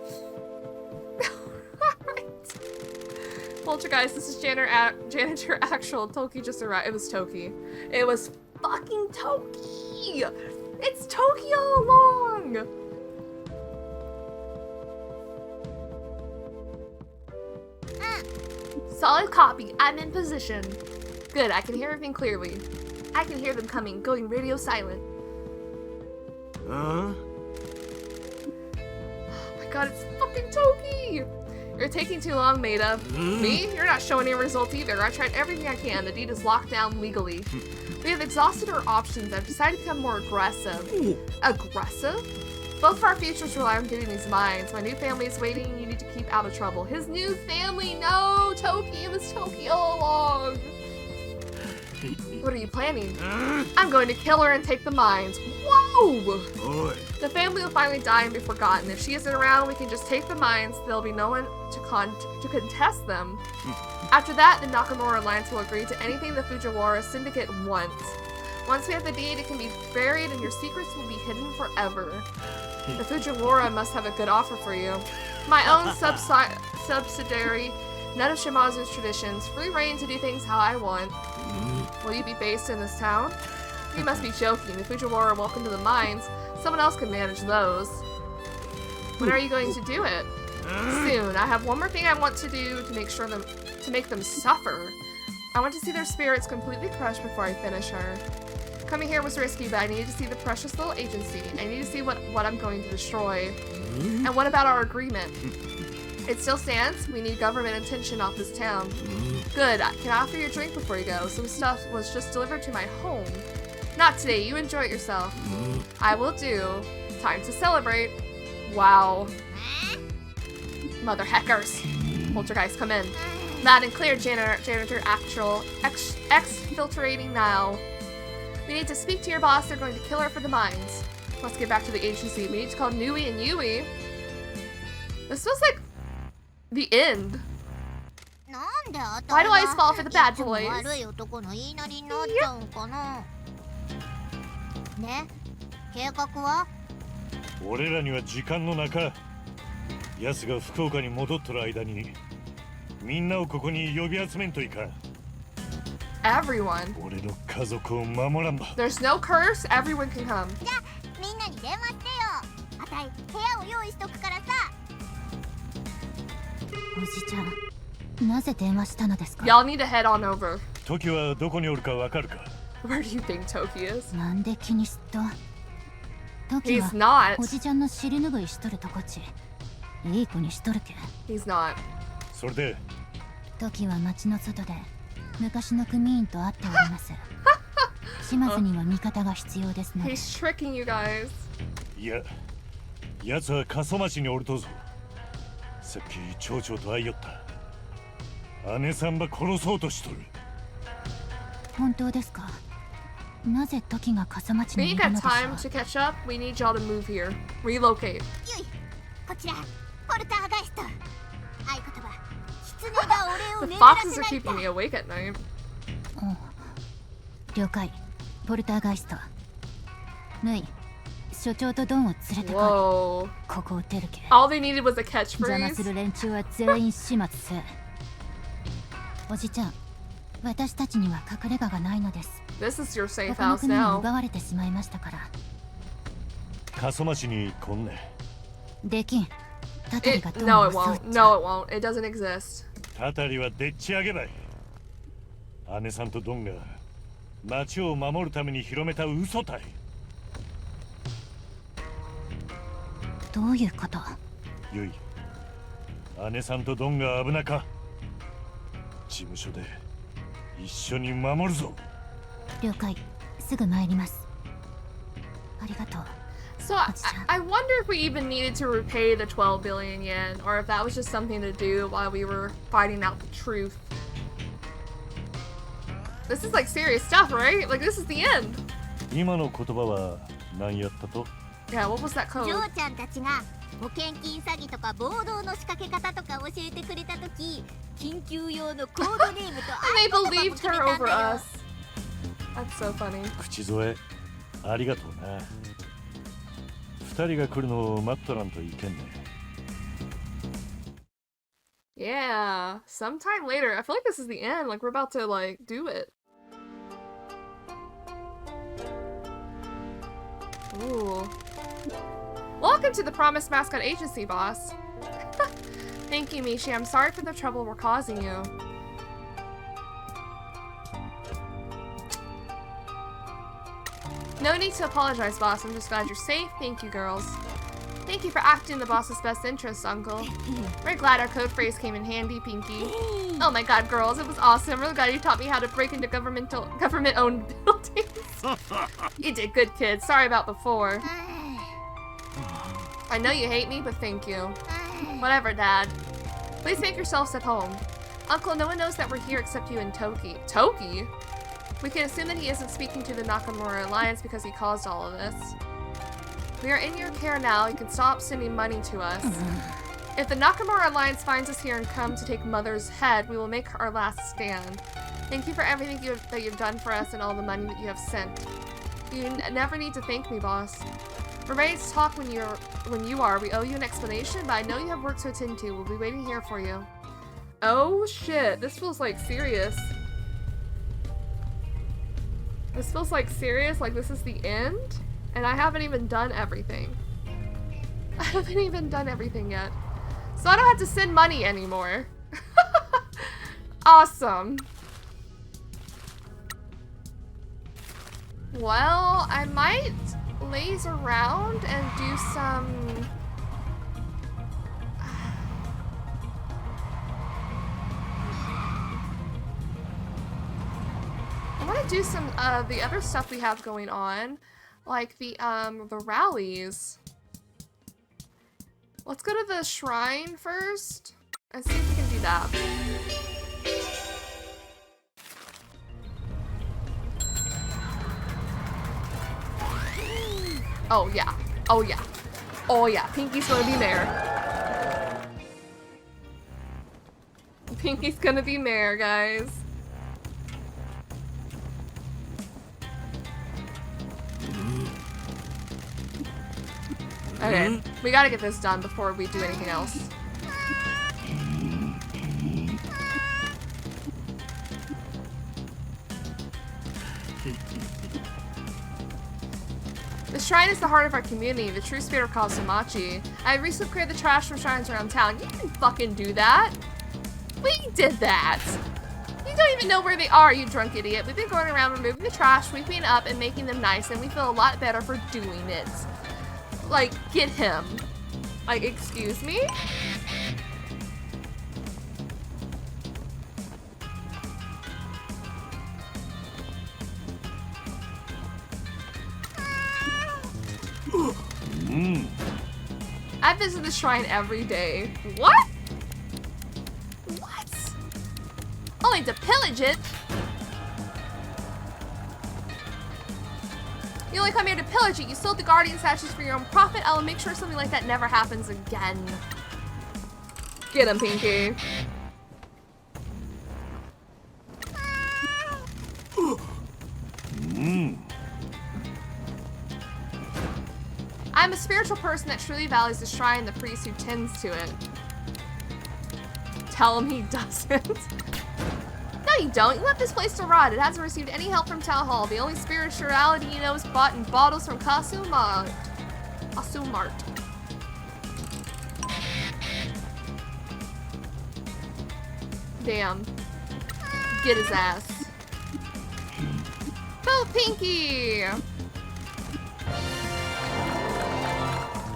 Poltergeist, this is Janitor Actual. Toki just arrived. It was Toki. It was fucking Toki! It's Toki all along! Solid copy. I'm in position. Good, I can hear everything clearly. I can hear them coming, going radio silent. Oh my god, it's fucking Toki! You're taking too long, Maida. Me? You're not showing any result either. I tried everything I can. The deed is locked down legally. We have exhausted our options. I've decided to become more aggressive. Aggressive? Both of our futures rely on getting these mines. My new family is waiting. You need to keep out of trouble. His new family? No! Toki! It was Toki all along. What are you planning? I'm going to kill her and take the mines. What? おい The family will finally die and be forgotten. If she isn't around, we can just take the mines. There'll be no one to contest them. After that, the Nakamura Alliance will agree to anything the Fujiwara Syndicate wants. Once we have the deed, it can be buried and your secrets will be hidden forever. The Fujiwara must have a good offer for you. My own subsidiary, none of Shimazu's traditions, free reign to do things how I want. Will you be based in this town? You must be joking. The Fujiwara welcome to the mines. Someone else can manage those. When are you going to do it? Soon. I have one more thing I want to do to make them suffer. I want to see their spirits completely crushed before I finish her. Coming here was risky, but I needed to see the precious little agency. I need to see what I'm going to destroy. And what about our agreement? It still stands. We need government attention off this town. Good. Can I offer you a drink before you go? Some stuff was just delivered to my home. Not today. You enjoy it yourself. I will do. Time to celebrate. Wow. Mother heckers. Poltergeist, come in. Loud and clear, Janitor. Actual. Exfiltrating now. We need to speak to your boss. They're going to kill her for the mines. Let's get back to the agency. We need to call Nui and Yui. This feels like the end. Why do I always fall for the bad boys? Yep. 俺らには時間の中奴が福岡に戻っとる間にみんなをここに呼び集めんといかん Everyone. 俺の家族を守らんば There's no curse. Everyone can come. じゃあみんなに電話してよあたい部屋を用意しとくからさおじちゃんなぜ電話したのですか Y'all need to head on over. 時はどこにおるかわかるか Where do you think Toki is? なんで気にしと時 He's は not. おじちゃんの尻拭いしとるとこちいい子にしとるけ He's not. それで時は町の外で昔の組員と会っております島津には味方が必要ですので He's tricking you guys. いや奴は過疎町におるとぞさっき町長と会いよった姉さんば殺そうとしとる本当ですかなぜ時が過疎町 We にい ain't るの got でしょ time to catch up. We need y'all to move here. Relocate. ゆいこちらポルターガイスト合言葉狐が俺を The 眠ら foxes せ are ない keeping me awake at night. 了解ポルターガイストぬい所長とドンを連れてこい Whoa. ここを出るけ All they needed was a 邪魔す catchphrase. る連中は全員始末せおじちゃん私たちには隠れ家がないのです This is your safe 他の house 国に now. 奪われてしまいましたから過疎町に来んねできんタタリ It, がドン no, を it 襲う won't. No, it won't. It doesn't exist. たたりはでっち上げばい姉さんとドンが町を守るために広めた嘘たいどういうことゆい姉さんとドンが危なか事務所で一緒に守るぞ了解すぐ参りますありがとう So I wonder if we even needed to repay the 12 billion yen, or if that was just something to do while we were finding out the truth. This is like serious stuff, right? Like this is the end. 今の言葉は何やったと Yeah, what was that ジョ code? ーちゃんたちが保険金詐欺とか暴動の仕掛け方とか教えてくれたとき緊急用のコードネームと And 合 they 言葉も believed 決め her たん over だよ us. That's so funny. 口添えありがとうな二人が来るのを待っとらんといけんね Yeah, sometime later. I feel like this is the end. Like we're about to like do it. Ooh. Welcome to the Promise Mascot Agency, boss. Thank you, Mishi. I'm sorry for the trouble we're causing you. No need to apologize, boss. I'm just glad you're safe. Thank you, girls. Thank you for acting in the boss's best interests, Uncle. We're glad our code phrase came in handy, Pinky. Oh my god, girls, it was awesome. Really glad you taught me how to break into government-owned buildings. You did good, kid. Sorry about before. I know you hate me, but thank you. Whatever, Dad. Please make yourselves at home. Uncle, no one knows that we're here except you and Toki. Toki? We can assume that he isn't speaking to the Nakamura Alliance because he caused all of this. We are in your care now. You can stop sending money to us. If the Nakamura Alliance finds us here and come to take Mother's head, we will make our last stand. Thank you for everything that you've done for us and all the money that you have sent. You never need to thank me, boss. We're ready to talk when you are. We owe you an explanation, but I know you have work to attend to. We'll be waiting here for you. Oh shit, this feels like serious. This feels like serious, like this is the end, and I haven't even done everything. I haven't even done everything yet. So I don't have to send money anymore. Awesome. Well, I might laze around and do some... I want to do some of the other stuff we have going on, like the rallies. Let's go to the shrine first and see if we can do that. Oh yeah. Oh yeah. Oh yeah. Pinky's gonna be mayor. Pinky's gonna be mayor, guys. Okay, we gotta get this done before we do anything else. The shrine is the heart of our community, the true spirit of Kasumachi. I recently cleared the trash from shrines around town. You didn't fucking do that. We did that. You don't even know where they are, you drunk idiot. We've been going around removing the trash, sweeping up, and making them nice, and we feel a lot better for doing it. Like, get him. Like, excuse me? I visit the shrine every day. What? What? Only to pillage it? You only come here to pillage it. You sold the guardian statues for your own profit. I will make sure something like that never happens again. Get him, Pinky. I'm a spiritual person that truly values the shrine, the priest who tends to it. Tell him he doesn't. No, you don't. You left this place to rot. It hasn't received any help from Town Hall. The only spirituality you know is bought in bottles from Kasumart. Damn. Get his ass. Vote Pinky!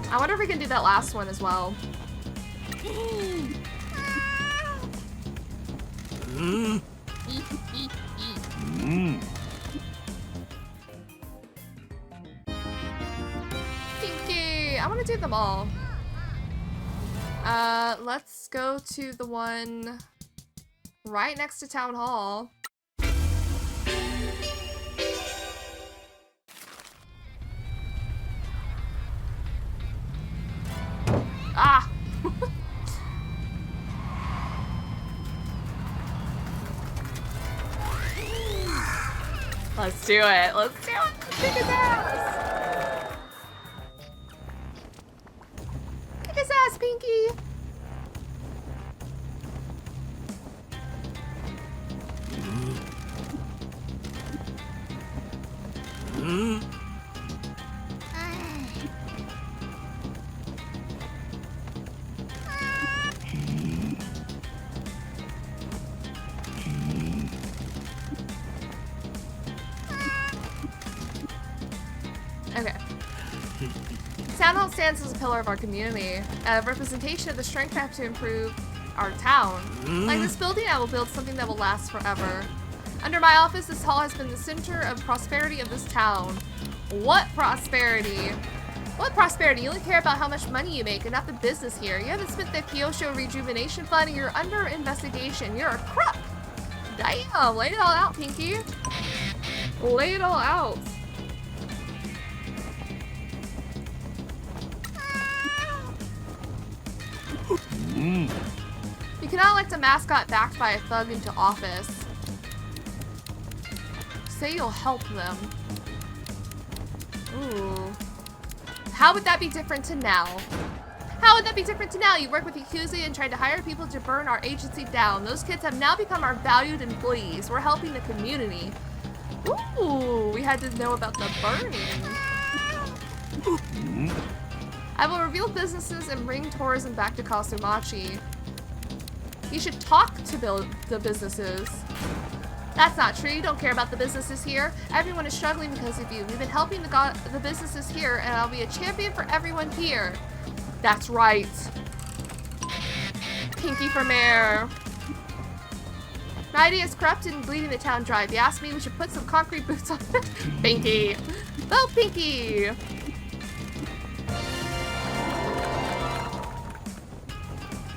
I wonder if we can do that last one as well. Pinky! I want to do them all. Let's go to the one right next to Town Hall. Ah! Let's do it. Let's do it. Let's kick his ass. Kick his ass, Pinky. Okay. Town Hall stands as a pillar of our community, a representation of the strength I have to improve our town. Like this building, I will build something that will last forever. Under my office, this hall has been the center of prosperity of this town. What prosperity? What prosperity? You only care about how much money you make and not the business here. You haven't spent the Kyosho Rejuvenation Fund and you're under investigation. You're a crook. Damn, lay it all out, Pinky. Lay it all out. You cannot elect a mascot backed by a thug into office. Say you'll help them. Ooh. How would that be different to now? How would that be different to now? You work with Yakuza and tried to hire people to burn our agency down. Those kids have now become our valued employees. We're helping the community. Ooh, we had to know about the burning. I will reveal businesses and bring tourism back to Kasumachi. You should talk to the businesses. That's not true. You don't care about the businesses here. Everyone is struggling because of you. We've been helping the businesses here, and I'll be a champion for everyone here. That's right. Pinky for mayor. My idea is corrupt and bleeding the town dry. If you ask me, we should put some concrete boots on Pinky. Vote Pinky.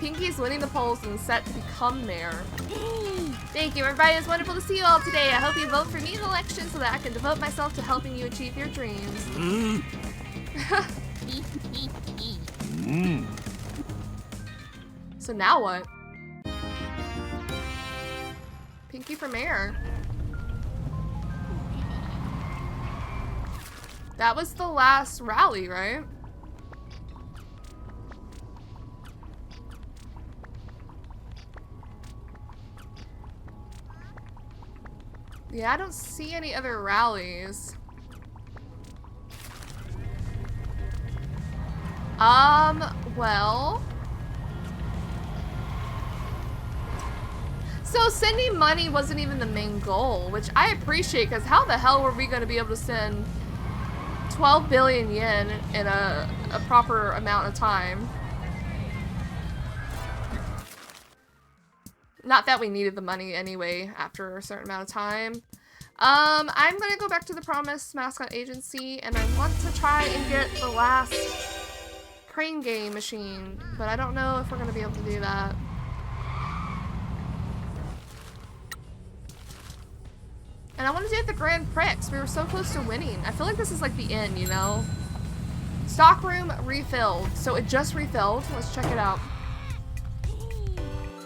Pinky's winning the polls and set to become mayor. Thank you, everybody. It's wonderful to see you all today. I hope you vote for me in the election so that I can devote myself to helping you achieve your dreams. So now what? Pinky for mayor. That was the last rally, right? Yeah, I don't see any other rallies. Well. So sending money wasn't even the main goal, which I appreciate, because how the hell were we going to be able to send 12 billion yen in a proper amount of time? Not that we needed the money anyway after a certain amount of time. I'm gonna go back to the Promise Mascot Agency, and I want to try and get the last crane game machine, but I don't know if we're gonna be able to do that. And I want to do it at the Grand Prix. We were so close to winning. I feel like this is like the end, you know? Stockroom refilled. So it just refilled. Let's check it out.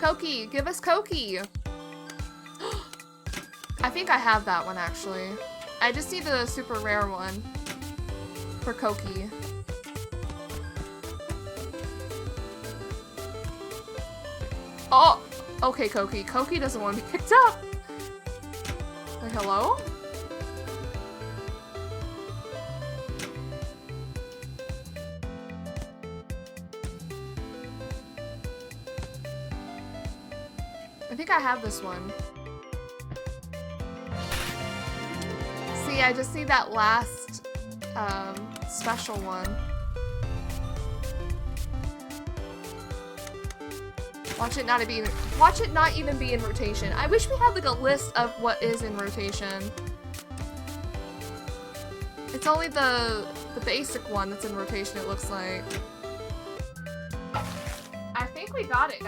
Koki, give us Koki. I think I have that one actually. I just need the super rare one for Koki. Oh, okay, Koki. Koki doesn't want to be picked up. Like, hello? I think I have this one. See, I just need that last special one. Watch it not even be in rotation. I wish we had like a list of what is in rotation. It's only the basic one that's in rotation, it looks like. I think we got it,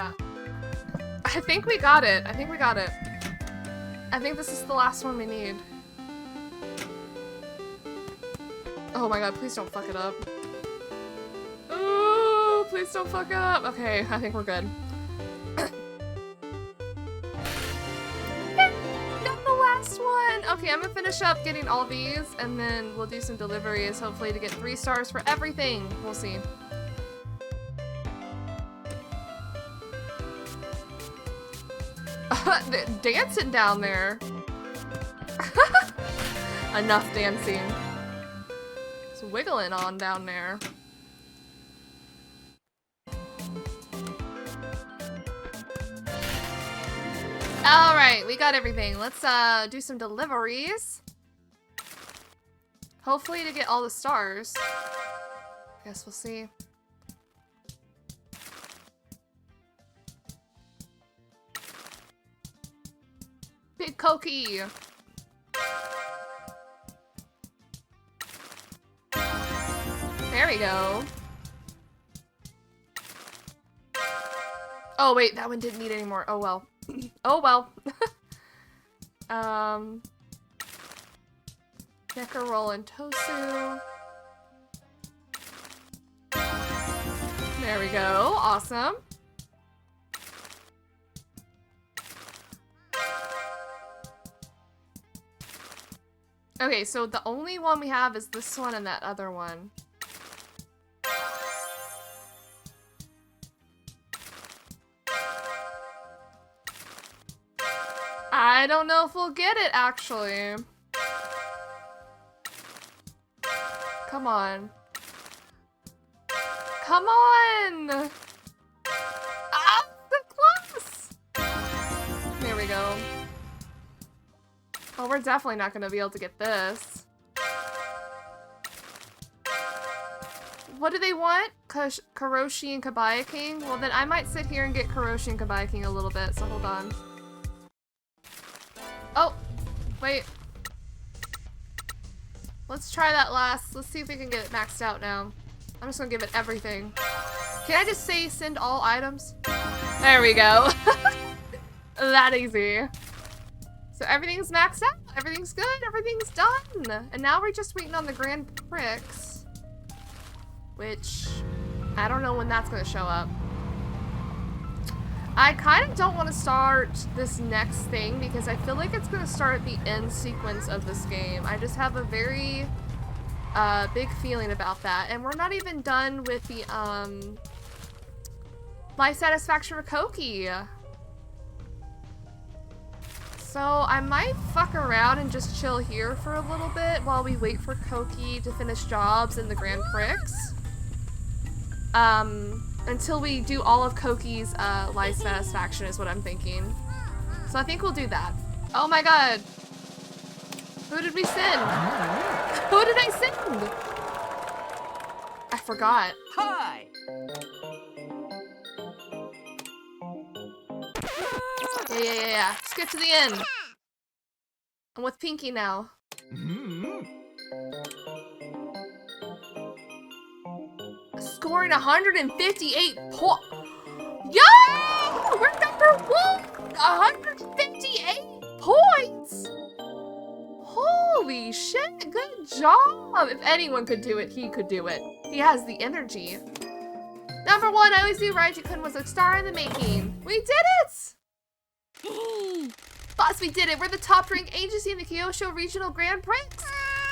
I think we got it. I think we got it. I think this is the last one we need. Oh my god, please don't fuck it up. Ooh, please don't fuck it up. Okay, I think we're good. Got the last one. Okay, I'm gonna finish up getting all these, and then we'll do some deliveries, hopefully to get 3 stars for everything. We'll see. Dancing down there. Enough dancing. It's wiggling on down there. Alright, we got everything. Let's do some deliveries. Hopefully to get all the stars. Guess we'll see. Big Koki! There we go. Oh wait, that one didn't need any more. Oh well. Oh well. Necker roll and tosu. There we go. Awesome. Okay, so the only one we have is this one and that other one. I don't know if we'll get it, actually. Come on. Come on! Ah, so close! There we go. Oh, we're definitely not gonna be able to get this. What do they want? Karoshi and Kabaya King? Well, then I might sit here and get Karoshi and Kabaya King a little bit, so hold on. Oh, wait. Let's try that last. Let's see if we can get it maxed out now. I'm just gonna give it everything. Can I just say send all items? There we go. That easy. So everything's maxed out. Everything's good. Everything's done. And now we're just waiting on the Grand Prix, which I don't know when that's gonna show up. I kind of don't want to start this next thing because I feel like it's going to start at the end sequence of this game. I just have a very big feeling about that. And we're not even done with the life satisfaction for Koki. So I might fuck around and just chill here for a little bit while we wait for Koki to finish jobs in the Grand Prix. Until we do all of Koki's life satisfaction is what I'm thinking. So I think we'll do that. Oh my god. Who did we send? Who did I send? I forgot. Hi! Yeah. Let's get to the end. I'm with Pinky now. Scoring 158 points. Yo! We're number 1! 158 points! Holy shit, good job! If anyone could do it, he could do it. He has the energy. Number 1, I always knew Raiju-kun was a star in the making. We did it! Boss, we did it! We're the top-ranked agency in the Kyushu Regional Grand Prix!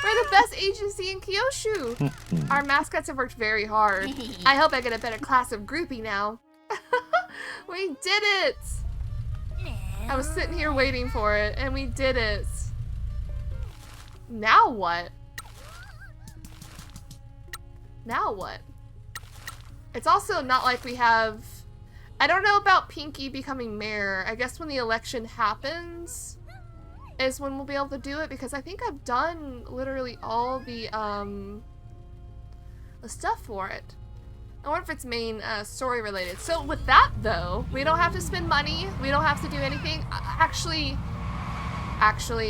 We're the best agency in Kyushu! Our mascots have worked very hard. I hope I get a better class of groupie now. We did it! I was sitting here waiting for it, and we did it. Now what? Now what? It's also not like we have... I don't know about Pinky becoming mayor. I guess when the election happens is when we'll be able to do it, because I think I've done literally all the stuff for it. I wonder if it's main story related. So with that though, we don't have to spend money. We don't have to do anything. Actually,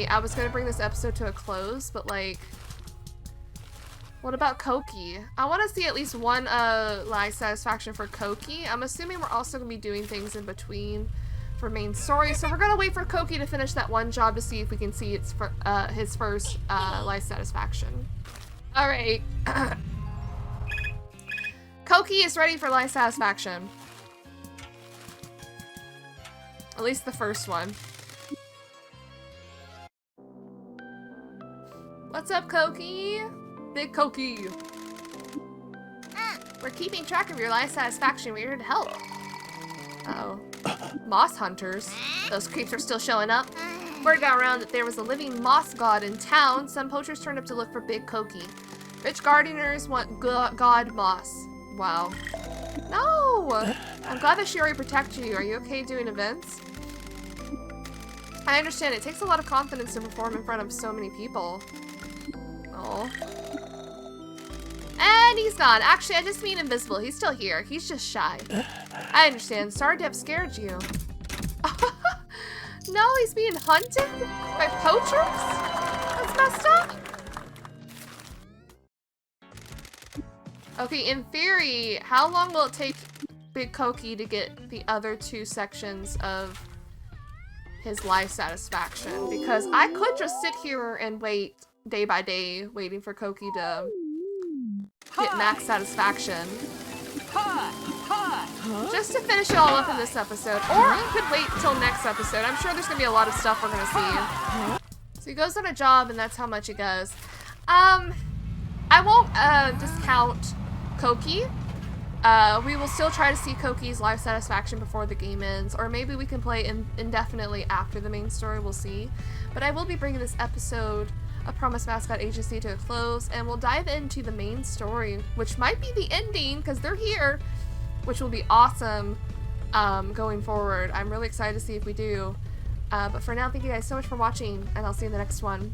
I was gonna bring this episode to a close, but like, what about Koki? I want to see at least one life satisfaction for Koki. I'm assuming we're also gonna be doing things in between for main story, so we're gonna wait for Koki to finish that one job to see if we can see it's for, his first life satisfaction. All right. Koki is ready for life satisfaction. At least the first one. What's up, Koki? Big Koki. We're keeping track of your life satisfaction. We're here to help. Uh-oh. Moss hunters. Those creeps are still showing up. Word got around that there was a living moss god in town. Some poachers turned up to look for Big Koki. Rich gardeners want god moss. Wow. No! I'm glad that Shiori protected you. Are you okay doing events? I understand. It takes a lot of confidence to perform in front of so many people. Oh. And he's gone. Actually, I just mean invisible. He's still here. He's just shy. I understand. Sorry to have scared you. No, he's being hunted by poachers? That's messed up. Okay, in theory, how long will it take Big Koki to get the other two sections of his life satisfaction? Because I could just sit here and wait day by day, waiting for Koki to get max satisfaction. Just to finish it all up in this episode. Or I could wait till next episode. I'm sure there's gonna be a lot of stuff we're gonna see. So he goes on a job, and that's how much he goes. I won't discount Koki. We will still try to see Koki's life satisfaction before the game ends, or maybe we can play indefinitely after the main story, we'll see. But I will be bringing this episode of Promise Mascot Agency to a close, and we'll dive into the main story, which might be the ending, because they're here, which will be awesome going forward. I'm really excited to see if we do. But for now, thank you guys so much for watching, and I'll see you in the next one.